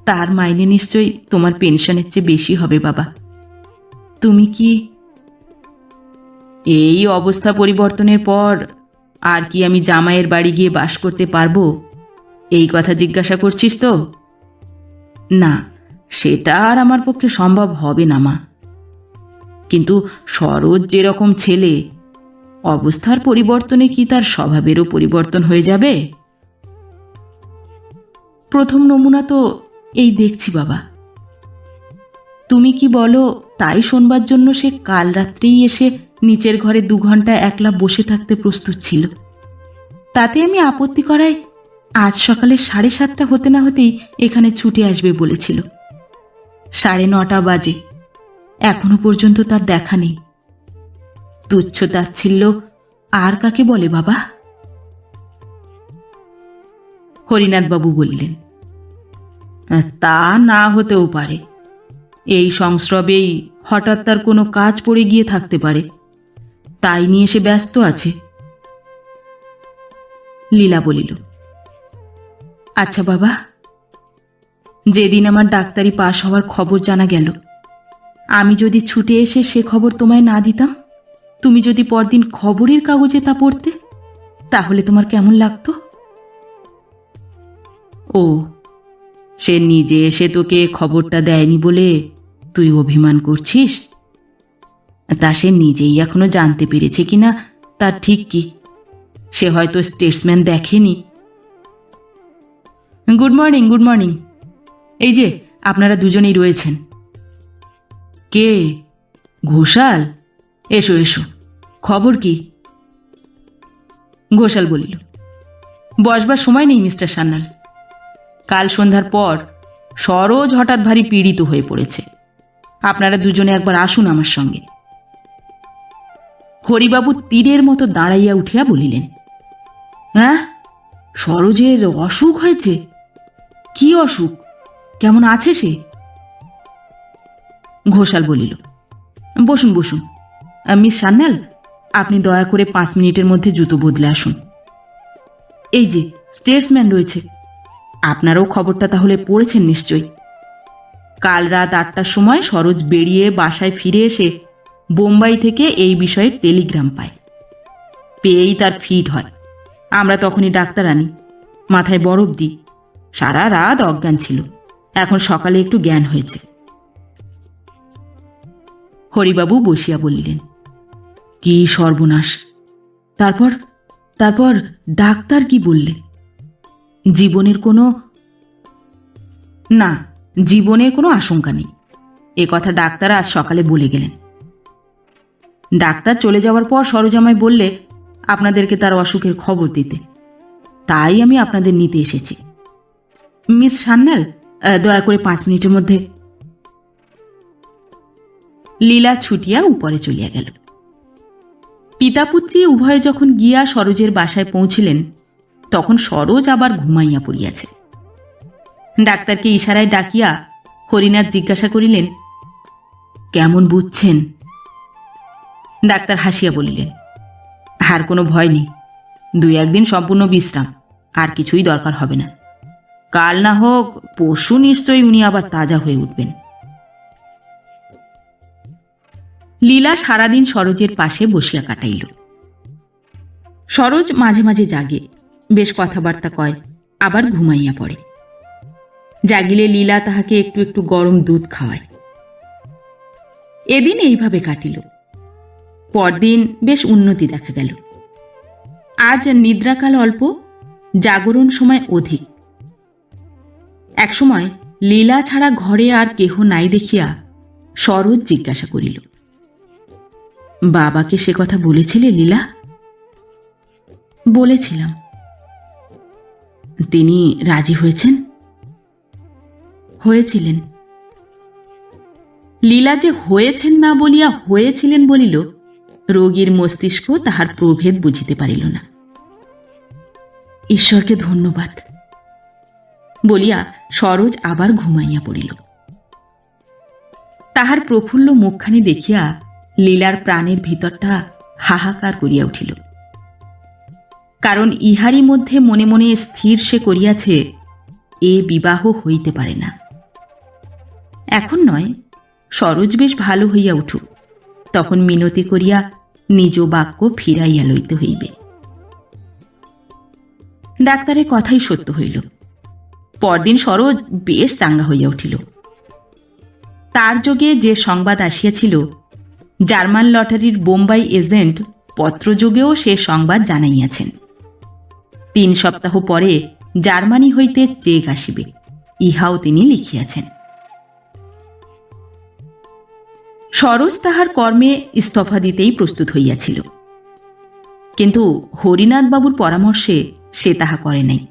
তার মাইনে নিশ্চয়ই তোমার পেনশনের চেয়ে বেশি হবে বাবা। তুমি কি এই অবস্থা পরিবর্তনের পর আর কি আমি জামাইয়ের বাড়ি গিয়ে বাস করতে পারবো, এই কথা জিজ্ঞাসা করছিস তো? না, সেটা আর আমার পক্ষে সম্ভব হবে না মা। কিন্তু সরোজ যেরকম ছেলে, অবস্থার পরিবর্তনে কি তার স্বভাবেরও পরিবর্তন হয়ে যাবে? প্রথম নমুনা তো এই দেখছি বাবা। তুমি কি বলো তাই শোনবার জন্য সে কাল রাত্রেই এসে নিচের ঘরে 2 ঘন্টা একলা বসে থাকতে প্রস্তুত ছিল। তাতে আমি আপত্তি করায় আজ সকালে 7:30 হতে না হতেই এখানে ছুটে আসবে বলেছিল। 9:30 বাজে, এখনো পর্যন্ত তার দেখা নেই। তুচ্ছ তাচ্ছিল্য আর কাকে বলে বাবা? হরিনাথবাবু বললেন, তা না হতেও পারে। এই সংস্রবেই হঠাৎ তার কোনো কাজ পড়ে গিয়ে থাকতে পারে, তাই নিয়ে সে ব্যস্ত আছে। লীলা বলিল, আচ্ছা বাবা, যেদিন আমার ডাক্তারি পাশ হওয়ার খবর জানা গেল, আমি যদি ছুটে এসে সে খবর তোমায় না দিতাম, তুমি যদি পরদিন খবরের কাগজে তা পড়তে, তাহলে তোমার কেমন লাগতো? ও, সে নিজে এসে তোকে খবরটা দেয়নি বলে তুই অভিমান করছিস? তা সে নিজেই এখনো জানতে পেরেছে কিনা তার ঠিক কি, সে হয়তো স্টেটসম্যান দেখেনি। Good morning, good morning. এই যে আপনারা দুজনেই রয়েছেন। কে? ঘোষাল? এসো এসো, খবর কি? ঘোষাল বলিল, বসবার সময় নেই মিস্টার সান্যাল। কাল সন্ধ্যার পর সরোজ হঠাৎ ভারী পীড়িত হয়ে পড়েছে। আপনারা দুজনে একবার আসুন আমার সঙ্গে। হরিবাবু তীরের মতো দাঁড়াইয়া উঠিয়া বলিলেন, হ্যাঁ, সরোজের অসুখ হয়েছে? কি অসুখ? কেমন আছে সে? ঘোষাল বলিল, বসুন বসুন। মিস সান্যাল, আপনি দয়া করে 5 মিনিটের মধ্যে জুতো বদলে আসুন। এই যে স্টেটসম্যান রয়েছে, আপনারাও খবরটা তাহলে পড়েছেন নিশ্চয়ই। কাল রাত 8টার সময় সরোজ বেরিয়ে বাসায় ফিরে এসে বোম্বাই থেকে এই বিষয়ে টেলিগ্রাম পায়। পেয়েই তার ফিট হয়। আমরা তখনই ডাক্তার আনি, মাথায় বরফ দিই। সারা রাত অজ্ঞান ছিল, এখন সকালে একটু জ্ঞান হয়েছে। হরিবাবু বসিয়া বললেন, কি সর্বনাশ! তারপর তারপর ডাক্তার কি বললে? জীবনের কোনো না, জীবনের কোনো আশঙ্কা নেই, এ কথা ডাক্তার আজ সকালে বলে গেলেন। ডাক্তার চলে যাওয়ার পর সরোজামাই বললে আপনাদেরকে তার অসুখের খবর দিতে, তাই আমি আপনাদের নিতে এসেছি। মিস সান্যাল, দয়া করে 5 মিনিটের মধ্যে। লীলা ছুটিয়া উপরে চলিয়া গেল। পিতাপুত্রী উভয়ে যখন গিয়া সরোজের বাসায় পৌঁছিলেন, তখন সরোজ আবার ঘুমাইয়া পড়িয়াছে। ডাক্তারকে ইশারায় ডাকিয়া হরিনাথ জিজ্ঞাসা করিলেন, কেমন বুঝছেন? ডাক্তার হাসিয়া বলিলেন, আর কোনো ভয় নেই, 2-1 দিন সম্পূর্ণ বিশ্রাম, আর কিছুই দরকার হবে না। কাল না হোক পরশু নিশ্চয়ই উনি আবার তাজা হয়ে উঠবেন। লীলা সারাদিন সরোজের পাশে বসিয়া কাটাইল। সরোজ মাঝে মাঝে জাগে, বেশ কথাবার্তা কয়, আবার ঘুমাইয়া পড়ে। জাগিলে লীলা তাহাকে একটু একটু গরম দুধ খাওয়ায়। এদিন এইভাবে কাটিল। পরদিন বেশ উন্নতি দেখা গেল। আজ নিদ্রাকাল অল্প, জাগরণ সময় অধিক। একসময় লীলা ছাড়া ঘরে আর কেহ নাই দেখিয়া সরোজ জিজ্ঞাসা করিল, বাবাকে সে কথা বলেছিলে লীলা? বলেছিলাম। তিনি রাজি হয়েছেন? হয়েছিলেন। লীলা যে হয়েছেন না বলিয়া হয়েছিলেন বলিল, রোগীর মস্তিষ্ক তাহার প্রভেদ বুঝিতে পারিল না। ঈশ্বরকে ধন্যবাদ বলিয়া সরোজ আবার ঘুমাইয়া পড়িল। তাহার প্রফুল্ল মুখখানি দেখিয়া লীলার প্রাণের ভিতরটা হাহাকার করিয়া উঠিল। কারণ ইহারই মধ্যে মনে মনে স্থির সে করিয়াছে এ বিবাহ হইতে পারে না। এখন নয়, সরোজ বেশ ভালো হইয়া উঠুক, তখন মিনতি করিয়া নিজ বাক্য ফিরাইয়া লইতে হইবে। ডাক্তারের কথাই সত্য হইল। পরদিন সরোজ বেশ চাঙ্গা হইয়া উঠিল। তার যোগে যে সংবাদ আসিয়াছিল, জার্মান লটারির বোম্বাই এজেন্ট পত্রযোগেও সে সংবাদ জানাইয়াছেন। 3 সপ্তাহ পরে জার্মানি হইতে চেক আসিবে, ইহাও তিনি লিখিয়াছেন। সরোজ তাহার কর্মে ইস্তফা দিতেই প্রস্তুত হইয়াছিল, কিন্তু হরিনাথবাবুর পরামর্শে সে তাহা করে নাই।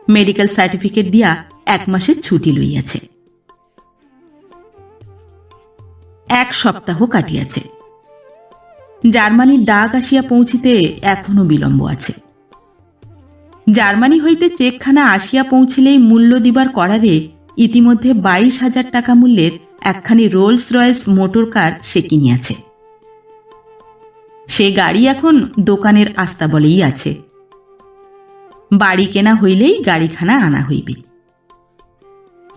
মেডিকেল সার্টিফিকেট দিয়া 1 মাসের ছুটি লইয়াছে। 1 সপ্তাহ কাটিয়াছে। জার্মানির ডাক আসিয়া পৌঁছিতে এখনো বিলম্ব আছে। জার্মানি হইতে চেকখানা আসিয়া পৌঁছিলেই মূল্য দিবার করারে ইতিমধ্যে 22,000 টাকা মূল্যের একখানি রোলস রয়েস মোটর কার সে কিনিয়াছে। সে গাড়ি এখন দোকানের আস্তাবলেই আছে। বাড়ি কেনা হইলেই গাড়িখানা আনা হইবে।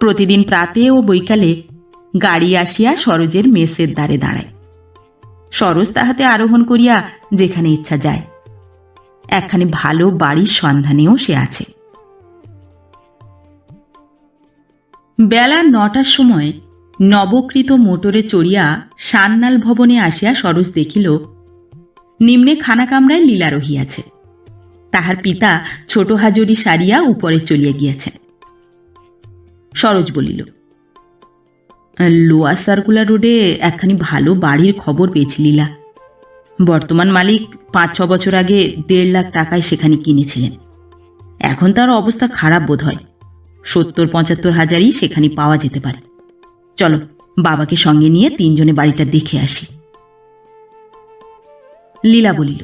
প্রতিদিন প্রাতে ও বৈকালে গাড়ি আসিয়া সরোজের মেসের দ্বারে দাঁড়ায়। সরোজ তাহাতে আরোহণ করিয়া যেখানে ইচ্ছা যায়। একখানি ভালো বাড়ির সন্ধানেও সে আছে। বেলা 9টার সময় নবকৃত মোটরে চড়িয়া সান্নাল ভবনে আসিয়া সরোজ দেখিল নিম্নে খানা কামরায় লীলা রহিয়াছে। তাহার পিতা ছোট হাজরি সারিয়া উপরে চলিয়া গিয়াছেন। সরোজ বলিল, লোয়ার সার্কুলার রোডে একখানি ভালো বাড়ির খবর পেয়েছি লীলা। বর্তমান মালিক 5-6 বছর আগে 1.5 লাখ টাকায় সেখানে কিনেছিলেন। এখন তার অবস্থা খারাপ বোধ হয়। 70-75 হাজারই সেখানে পাওয়া যেতে পারে। চলো, বাবাকে সঙ্গে নিয়ে 3 জনে বাড়িটা দেখে আসি। লীলা বলিল,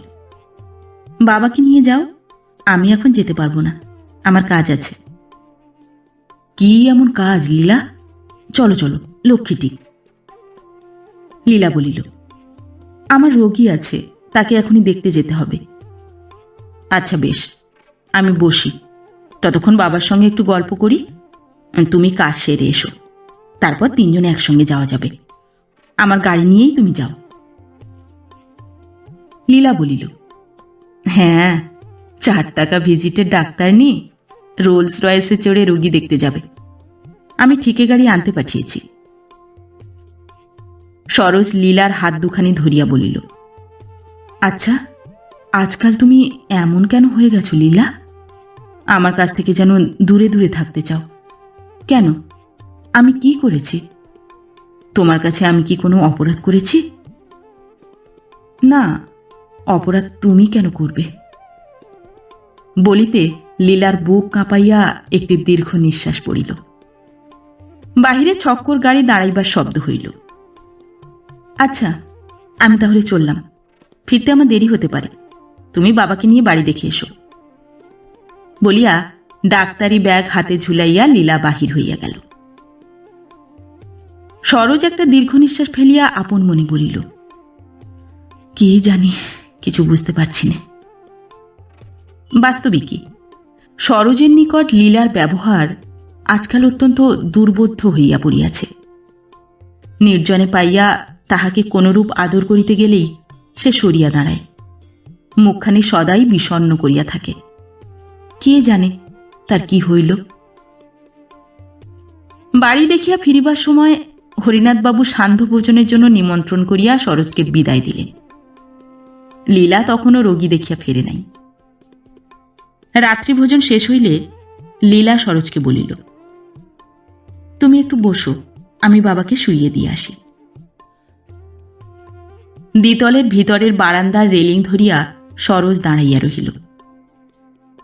বাবাকে নিয়ে যাও, আমি এখন যেতে পারবো না, আমার কাজ আছে। কি এমন কাজ লীলা? চলো চলো, লক্ষ্মীটি। লীলা বলিল, আমার রোগী আছে, তাকে এখনই দেখতে যেতে হবে। আচ্ছা বেশ, আমি বসি, ততক্ষণ বাবার সঙ্গে একটু গল্প করি। তুমি কাজ সেরে এসো, তারপর 3 জনে একসঙ্গে যাওয়া যাবে। আমার গাড়ি নিয়েই তুমি যাও। লীলা বলিল, হ্যাঁ, 4 টাকা ভিজিটের ডাক্তার নিয়ে রোলস রয়েসে চড়ে রোগী দেখতে যাবে। আমি ঠিকে গাড়ি আনতে পাঠিয়েছি। সরোজ লীলার হাত দুখানি ধরিয়া বলিল, আচ্ছা, আজকাল তুমি এমন কেন হয়ে গেছো লীলা? আমার কাছ থেকে যেন দূরে দূরে থাকতে চাও। কেন? আমি কি করেছি? তোমার কাছে আমি কি কোনো অপরাধ করেছি? না, অপরাধ তুমি কেন করবে? বলিতে লীলার বুক কাঁপাইয়া একটি দীর্ঘ নিঃশ্বাস পড়িল। বাহিরে ছক্কর গাড়ি দাঁড়াইবার শব্দ হইল। আচ্ছা, আমি তাহলে চললাম, ফিরতে আমার দেরি হতে পারে। তুমি বাবাকে নিয়ে বাড়ি দেখে এসো। বলিয়া ডাক্তারি ব্যাগ হাতে ঝুলাইয়া লীলা বাহির হইয়া গেল। সরোজ একটা দীর্ঘ নিঃশ্বাস ফেলিয়া আপন মনে বলিল, কি জানি, কিছু বুঝতে পারছি না। বাস্তবিকই সরোজের নিকট লীলার ব্যবহার আজকাল অত্যন্ত দুর্বোধ্য হইয়া পড়িয়াছে। নির্জনে পাইয়া তাহাকে কোনরূপ আদর করিতে গেলেই সে সরিয়া দাঁড়ায়, মুখখানি সদাই বিষণ্ণ করিয়া থাকে। কে জানে তার কি হইল। বাড়ি দেখিয়া ফিরিবার সময় হরিনাথবাবু সান্ধ্য ভোজনের জন্য নিমন্ত্রণ করিয়া সরোজকে বিদায় দিলেন। লীলা তখনও রোগী দেখিয়া ফেরে নাই। রাত্রিভোজন শেষ হইলে লীলা সরোজকে বলিল, তুমি একটু বসো, আমি বাবাকে শুইয়ে দিয়ে আসি। দ্বিতলের ভিতরের বারান্দার রেলিং ধরিয়া সরোজ দাঁড়াইয়া রহিল।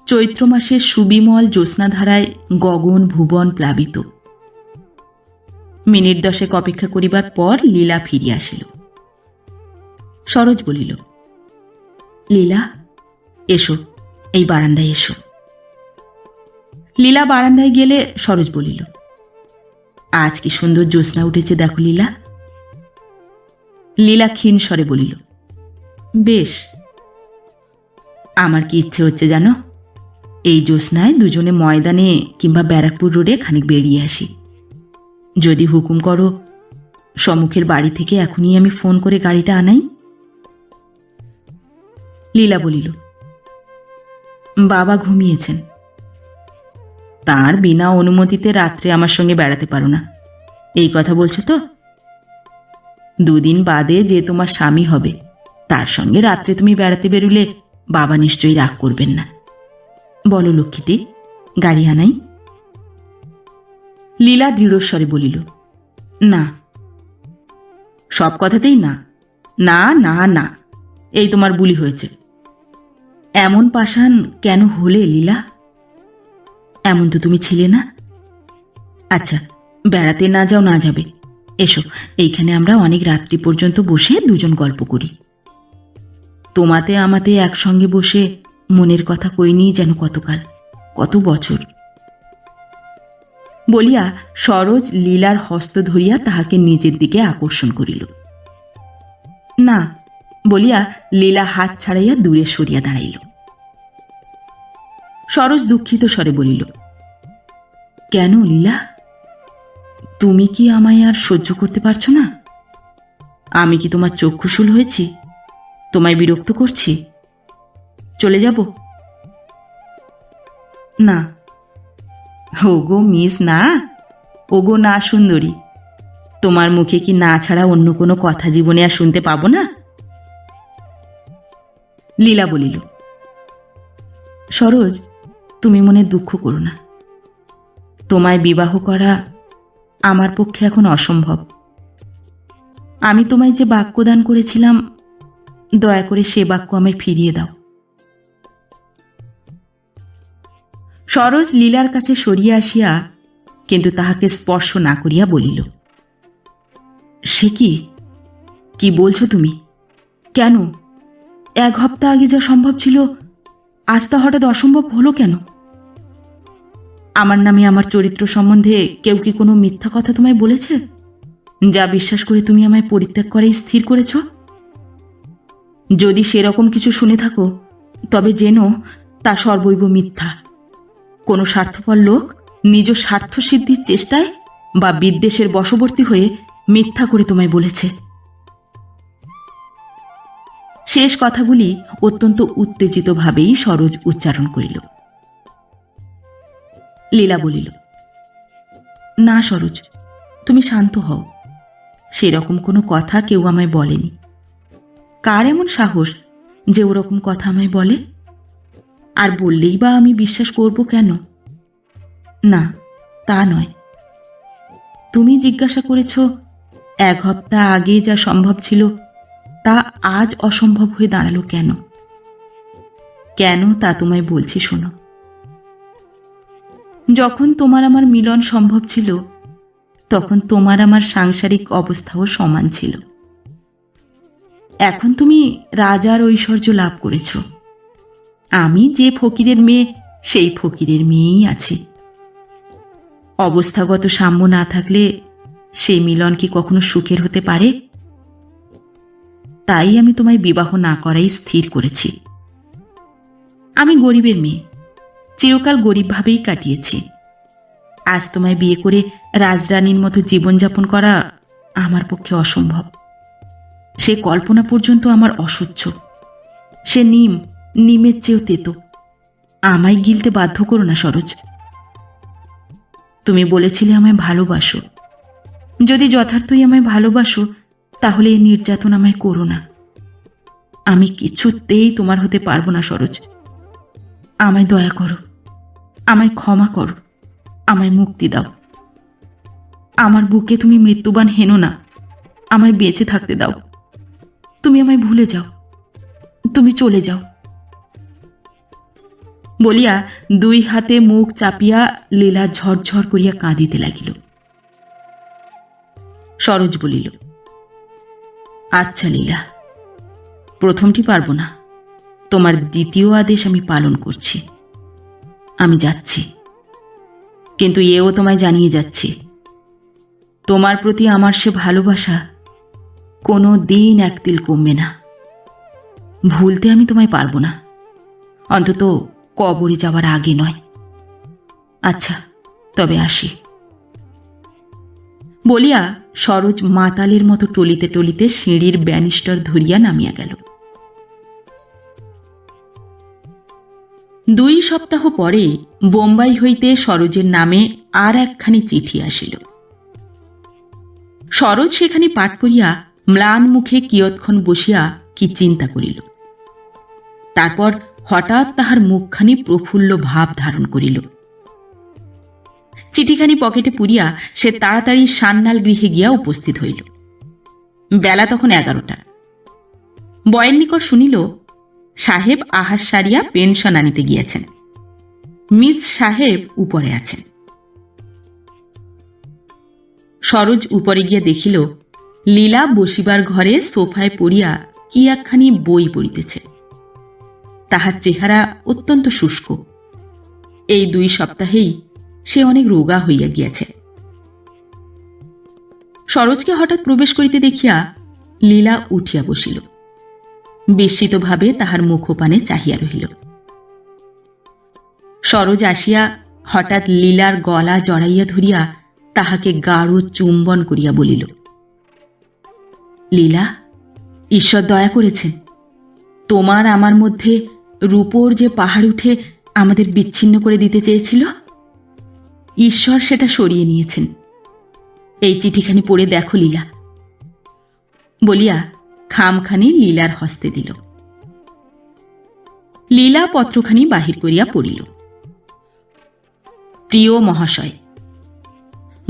চৈত্র মাসের সুবিমল জ্যোৎস্নাধারায় গগন ভুবন প্লাবিত। মিনিট 10 অপেক্ষা করিবার পর লীলা ফিরিয়া আসিল। সরোজ বলিল, লীলা, এসো, এই বারান্দায় এসো। লীলা বারান্দায় গেলে সরোজ বলিল, আজ কি সুন্দর জ্যোৎস্না উঠেছে দেখো লীলা, লীলা ক্ষীণ স্বরে বলিল, বেশ। আমার কি ইচ্ছে হচ্ছে জানো, এই জ্যোৎস্নায় দুজনে ময়দানে কিংবা ব্যারাকপুর রোডে খানিক বেরিয়ে আসি। যদি হুকুম করো, সম্মুখের বাড়ি থেকে এখনই আমি ফোন করে গাড়িটা আনাই। লীলা বলিল, বাবা ঘুমিয়েছেন। তার বিনা অনুমতিতে রাত্রে আমার সঙ্গে বেড়াতে পারো না, এই কথা বলছো তো? দুদিন বাদে যে তোমার স্বামী হবে তার সঙ্গে রাত্রে তুমি বেড়াতে বেরুলে বাবা নিশ্চয়ই রাগ করবেন না। বলো লক্ষ্মীটি, গাড়ি আনাই। লীলা দৃঢ়স্বরে বলিল, না। সব কথাতেই না, না না না, এই তোমার বুলি হয়েছে। এমন পাষাণ কেন হলে লীলা? এমন তো তুমি ছিলে না। আচ্ছা, বেড়াতে না যাও না যাবে, এসো, এইখানে আমরা অনেক রাত্রি পর্যন্ত বসে দুজন গল্প করি। তোমাতে আমাতে একসঙ্গে বসে মনের কথা কইনি যেন কতকাল, কত বছর। বলিয়া সরোজ লীলার হস্ত ধরিয়া তাহাকে নিজের দিকে আকর্ষণ করিল। না বলিয়া লীলা হাত ছাড়াইয়া দূরে সরিয়া দাঁড়াইল। সরোজ দুঃখিত স্বরে বলিল, কেন লীলা? তুমি কি আমায় আর সহ্য করতে পারছো না? আমি কি তোমার চক্ষুশূল হয়েছি? তোমায় বিরক্ত করছি? চলে যাব? না। ওগো মিস না, ওগো না সুন্দরী, তোমার মুখে কি না ছাড়া অন্য কোনো কথা জীবনে আর শুনতে পাবো না? লীলা বলিল, সরোজ, তুমি মনে দুঃখ করো না। তোমায় বিবাহ করা আমার পক্ষে এখন অসম্ভব। আমি তোমায় যে বাক্য দান করেছিলাম, দয়া করে সে বাক্য আমায় ফিরিয়ে দাও। সরোজ লীলার কাছে সরিয়া আসিয়া কিন্তু তাহাকে স্পর্শ না করিয়া বলিল, সে কি বলছো তুমি? কেন? 1 হপ্তাহ আগে যা সম্ভব ছিল আজ তা হঠাৎ অসম্ভব হলো কেন? আমার নামে, আমার চরিত্র সম্বন্ধে কেউ কি কোনো মিথ্যা কথা তোমায় বলেছে, যা বিশ্বাস করে তুমি আমায় পরিত্যাগ করাই স্থির করেছ? যদি সেরকম কিছু শুনে থাকো তবে জেনো তা সর্বৈব মিথ্যা। কোনো স্বার্থপর লোক নিজ স্বার্থ সিদ্ধির চেষ্টায় বা বিদ্বেষের বশবর্তী হয়ে মিথ্যা করে তোমায় বলেছে। শেষ কথাগুলি অত্যন্ত উত্তেজিতভাবেই সরোজ উচ্চারণ করিল। লীলা বলিল, না সরোজ, তুমি শান্ত হও। সেরকম কোনো কথা কেউ আমায় বলেনি। কার এমন সাহস যে ওরকম কথা আমায় বলে? আর বললেই বা আমি বিশ্বাস করব কেন? না, তা নয়। তুমি জিজ্ঞাসা করেছ 1 হপ্তাহ আগে যা সম্ভব ছিল তা আজ অসম্ভব হয়ে দাঁড়ালো কেন? কেন তা তোমায় বলছি শোনো। যখন তোমার আমার মিলন সম্ভব ছিল তখন তোমার আমার সাংসারিক অবস্থাও সমান ছিল। এখন তুমি রাজার ঐশ্বর্য লাভ করেছ, আমি যে ফকিরের মেয়ে সেই ফকিরের মেয়েই আছি। অবস্থাগত সাম্য না থাকলে সেই মিলন কি কখনো সুখের হতে পারে? তাই আমি তোমায় বিবাহ না করাই স্থির করেছি। আমি গরিবের মেয়ে, চিরকাল গরিবভাবেই কাটিয়েছি। আজ তোমায় বিয়ে করে রাজরানীর মতো জীবনযাপন করা আমার পক্ষে অসম্ভব। সে কল্পনা পর্যন্ত আমার অসহ্য। সে নিমের চেয়েও তেতো। আমায় গিলতে বাধ্য করো না সরোজ। তুমি বলেছিলে আমায় ভালোবাসো। যদি যথার্থই আমায় ভালোবাসো তাহলে এই নির্যাতন আমায় করো না। আমি কিছুতেই তোমার হতে পারবো না সরোজ। আমায় দয়া করো, আমায় ক্ষমা করো, আমায় মুক্তি দাও। আমার বুকে তুমি মৃত্যুবান হেনো না, আমায় বেঁচে থাকতে দাও। তুমি আমায় ভুলে যাও, তুমি চলে যাও। বলিয়া 2 হাতে মুখ চাপিয়া লীলা ঝরঝর করিয়া কাঁদিতে লাগিল। সরোজ বলিল, আচ্ছা লীলা, প্রথমটি পারবো না, তোমার দ্বিতীয় আদেশ আমি পালন করছি। আমি যাচ্ছি, কিন্তু এও তোমায় জানিয়ে যাচ্ছি, তোমার প্রতি আমার সে ভালোবাসা কোনো দিন এক তিল কমবে না। ভুলতে আমি তোমায় পারবো না, অন্তত কবরে যাওয়ার আগে নয়। আচ্ছা, তবে আসি। বলিয়া সরোজ মাতালের মতো টলিতে টলিতে সিঁড়ির ব্যানিস্টার ধরিয়া নামিয়া গেল। 2 সপ্তাহ পরে বোম্বাই হইতে সরোজের নামে আর একখানি চিঠি আসিল। সরোজ সেখানে পাঠ করিয়া ম্লান মুখে কিয়ৎক্ষণ বসিয়া কি চিন্তা করিল। তারপর হঠাৎ তাহার মুখখানি প্রফুল্ল ভাব ধারণ করিল। চিঠিখানি পকেটে পুরিয়া সে তাড়াতাড়ি সান্যাল গৃহে গিয়া উপস্থিত হইল। বেলা তখন 11টা। বয়ের নিকট শুনিল সাহেব আহার সারিয়া পেনশন আনিতে গিয়াছেন। মিস সাহেব উপরে আছেন। সরোজ উপরে গিয়া দেখিল লীলা বসিবার ঘরে সোফায় পড়িয়া কি একখানি বই পড়িতেছে। তাহার চেহারা অত্যন্ত শুষ্ক। এই 2 সপ্তাহেই সে অনেক রোগা হইয়া গিয়াছে। সরোজকে হঠাৎ প্রবেশ করিতে দেখিয়া লীলা উঠিয়া বসিল। বিস্মিতভাবে তাহার মুখপানে চাহিয়া রহিল। সরোজ আসিয়া হঠাৎ লীলার গলা জড়াইয়া ধরিয়া তাহাকে গাঢ় চুম্বন করিয়া বলিল, লীলা, ঈশ্বর দয়া করেছেন। তোমার আমার মধ্যে রূপোর যে পাহাড় উঠে আমাদের বিচ্ছিন্ন করে দিতে চেয়েছিল, ঈশ্বর সেটা সরিয়ে নিয়েছেন। এই চিঠিখানি পড়ে দেখো লীলা, বলিয়া খামখানি লীলার হস্তে দিল। লীলা পত্রখানি বাহির করিয়া পড়িল। প্রিয় মহাশয়,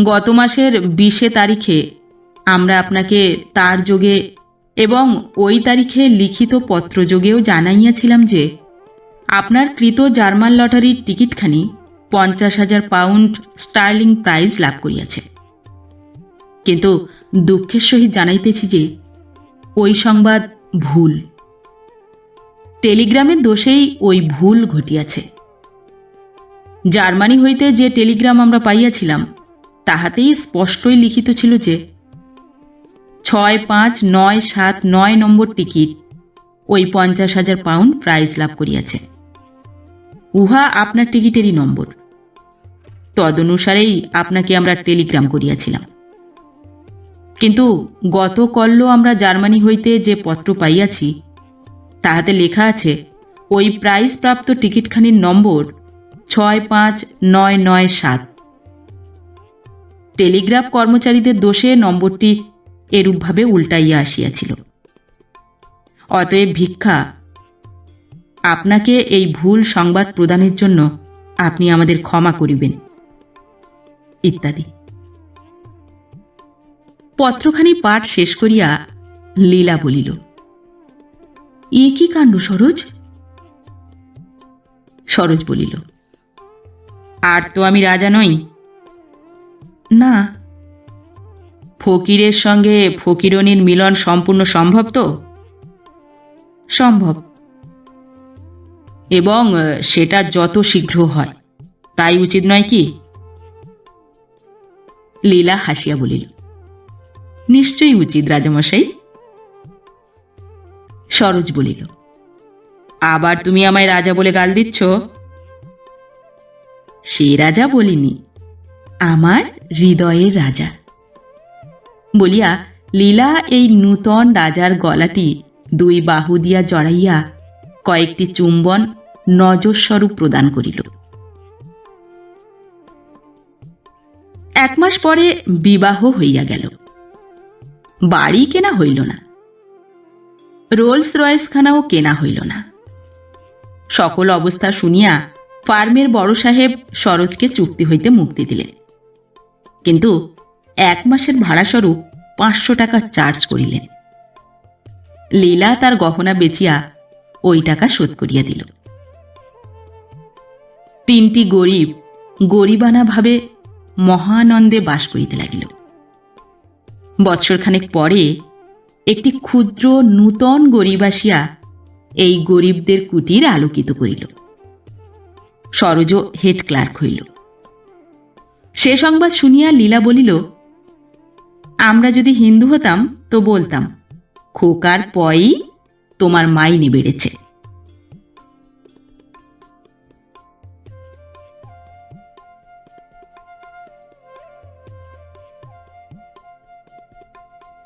গত মাসের 20 তারিখে আমরা আপনাকে তার যোগে এবং ওই তারিখে লিখিত পত্রযোগেও জানাইয়াছিলাম যে আপনার কৃত জার্মান লটারির টিকিটখানি 50,000 পাউন্ড স্টার্লিং প্রাইজ লাভ করিয়াছে। কিন্তু দুঃখের সহিত জানাইতেছি যে ওই সংবাদ ভুল। টেলিগ্রামের দোষেই ওই ভুল ঘটিয়াছে। জার্মানি হইতে যে টেলিগ্রাম আমরা পাইয়াছিলাম তাহাতেই স্পষ্টই লিখিত ছিল যে 6597 নম্বর টিকিট ওই 50,000 পাউন্ড প্রাইজ লাভ করিয়াছে। উহা আপনার টিকিটেরই নম্বর। তদনুসারেই আপনাকে আমরা টেলিগ্রাম করিয়াছিলাম। কিন্তু গতকল্য আমরা জার্মানি হইতে যে পত্র পাইয়াছি তাহাতে লেখা আছে ওই প্রাইজ প্রাপ্ত টিকিটখানির নম্বর 65997। টেলিগ্রাফ কর্মচারীদের দোষে নম্বরটি এরূপভাবে উল্টাইয়া আসিয়াছিল। অতএব ভিক্ষা, আপনাকে এই ভুল সংবাদ প্রদানের জন্য আপনি আমাদের ক্ষমা করিবেন, ইত্যাদি। পত্রখানি পাঠ শেষ করিয়া লীলা বলিল, এ কি কাণ্ড সরোজ? সরোজ বলিল, আর তো আমি রাজা নই। না। ফকিরের সঙ্গে ফকিরনির মিলন সম্পূর্ণ সম্ভব তো? সম্ভব, এবং সেটা যত শীঘ্র হয় তাই উচিত নয় কি? লীলা হাসিয়া বলিল, নিশ্চয়ই উচিত রাজামশাই। সরোজ বলিল, আবার তুমি আমায় রাজা বলে গাল দিচ্ছ? সে রাজা বলিনি, আমার হৃদয়ের রাজা। বলিয়া লীলা এই নূতন রাজার গলাটি 2 বাহু দিয়া জড়াইয়া কয়েকটি চুম্বন নজরস্বরূপ প্রদান করিল। 1 মাস পরে বিবাহ হইয়া গেল। বাড়ি কেনা হইল না, রোলস রয়েসখানাও কেনা হইল না। সকল অবস্থা শুনিয়া ফার্মের বড় সাহেব সরোজকে চুক্তি হইতে মুক্তি দিলেন, কিন্তু 1 মাসের ভাড়াস্বরূপ 500 টাকা চার্জ করিলেন। লীলা তার গহনা বেচিয়া ওই টাকা শোধ করিয়া দিল। 3টি গরিব গরিবানা ভাবে মহানন্দে বাস করিতে লাগিল। বৎসরখানেক পরে একটি ক্ষুদ্র নূতন গরিব আসিয়া এই গরিবদের কুটির আলোকিত করিল। সরোজ হেড ক্লার্ক হইল। সে সংবাদ শুনিয়া লীলা বলিল, আমরা যদি হিন্দু হতাম তো বলতাম খোকার পয়ই তোমার মাইনে বেড়েছে।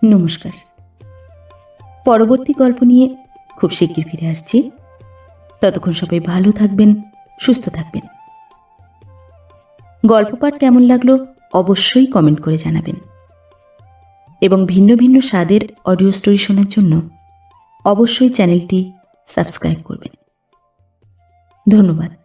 নমস্কার। পরবর্তী গল্প নিয়ে খুব শিগগির ফিরে আসছি। ততক্ষণ সবাই ভালো থাকবেন, সুস্থ থাকবেন। গল্প পাঠ কেমন লাগলো অবশ্যই কমেন্ট করে জানাবেন এবং ভিন্ন ভিন্ন স্বাদের অডিও স্টোরি শোনার জন্য অবশ্যই চ্যানেলটি সাবস্ক্রাইব করবেন। ধন্যবাদ।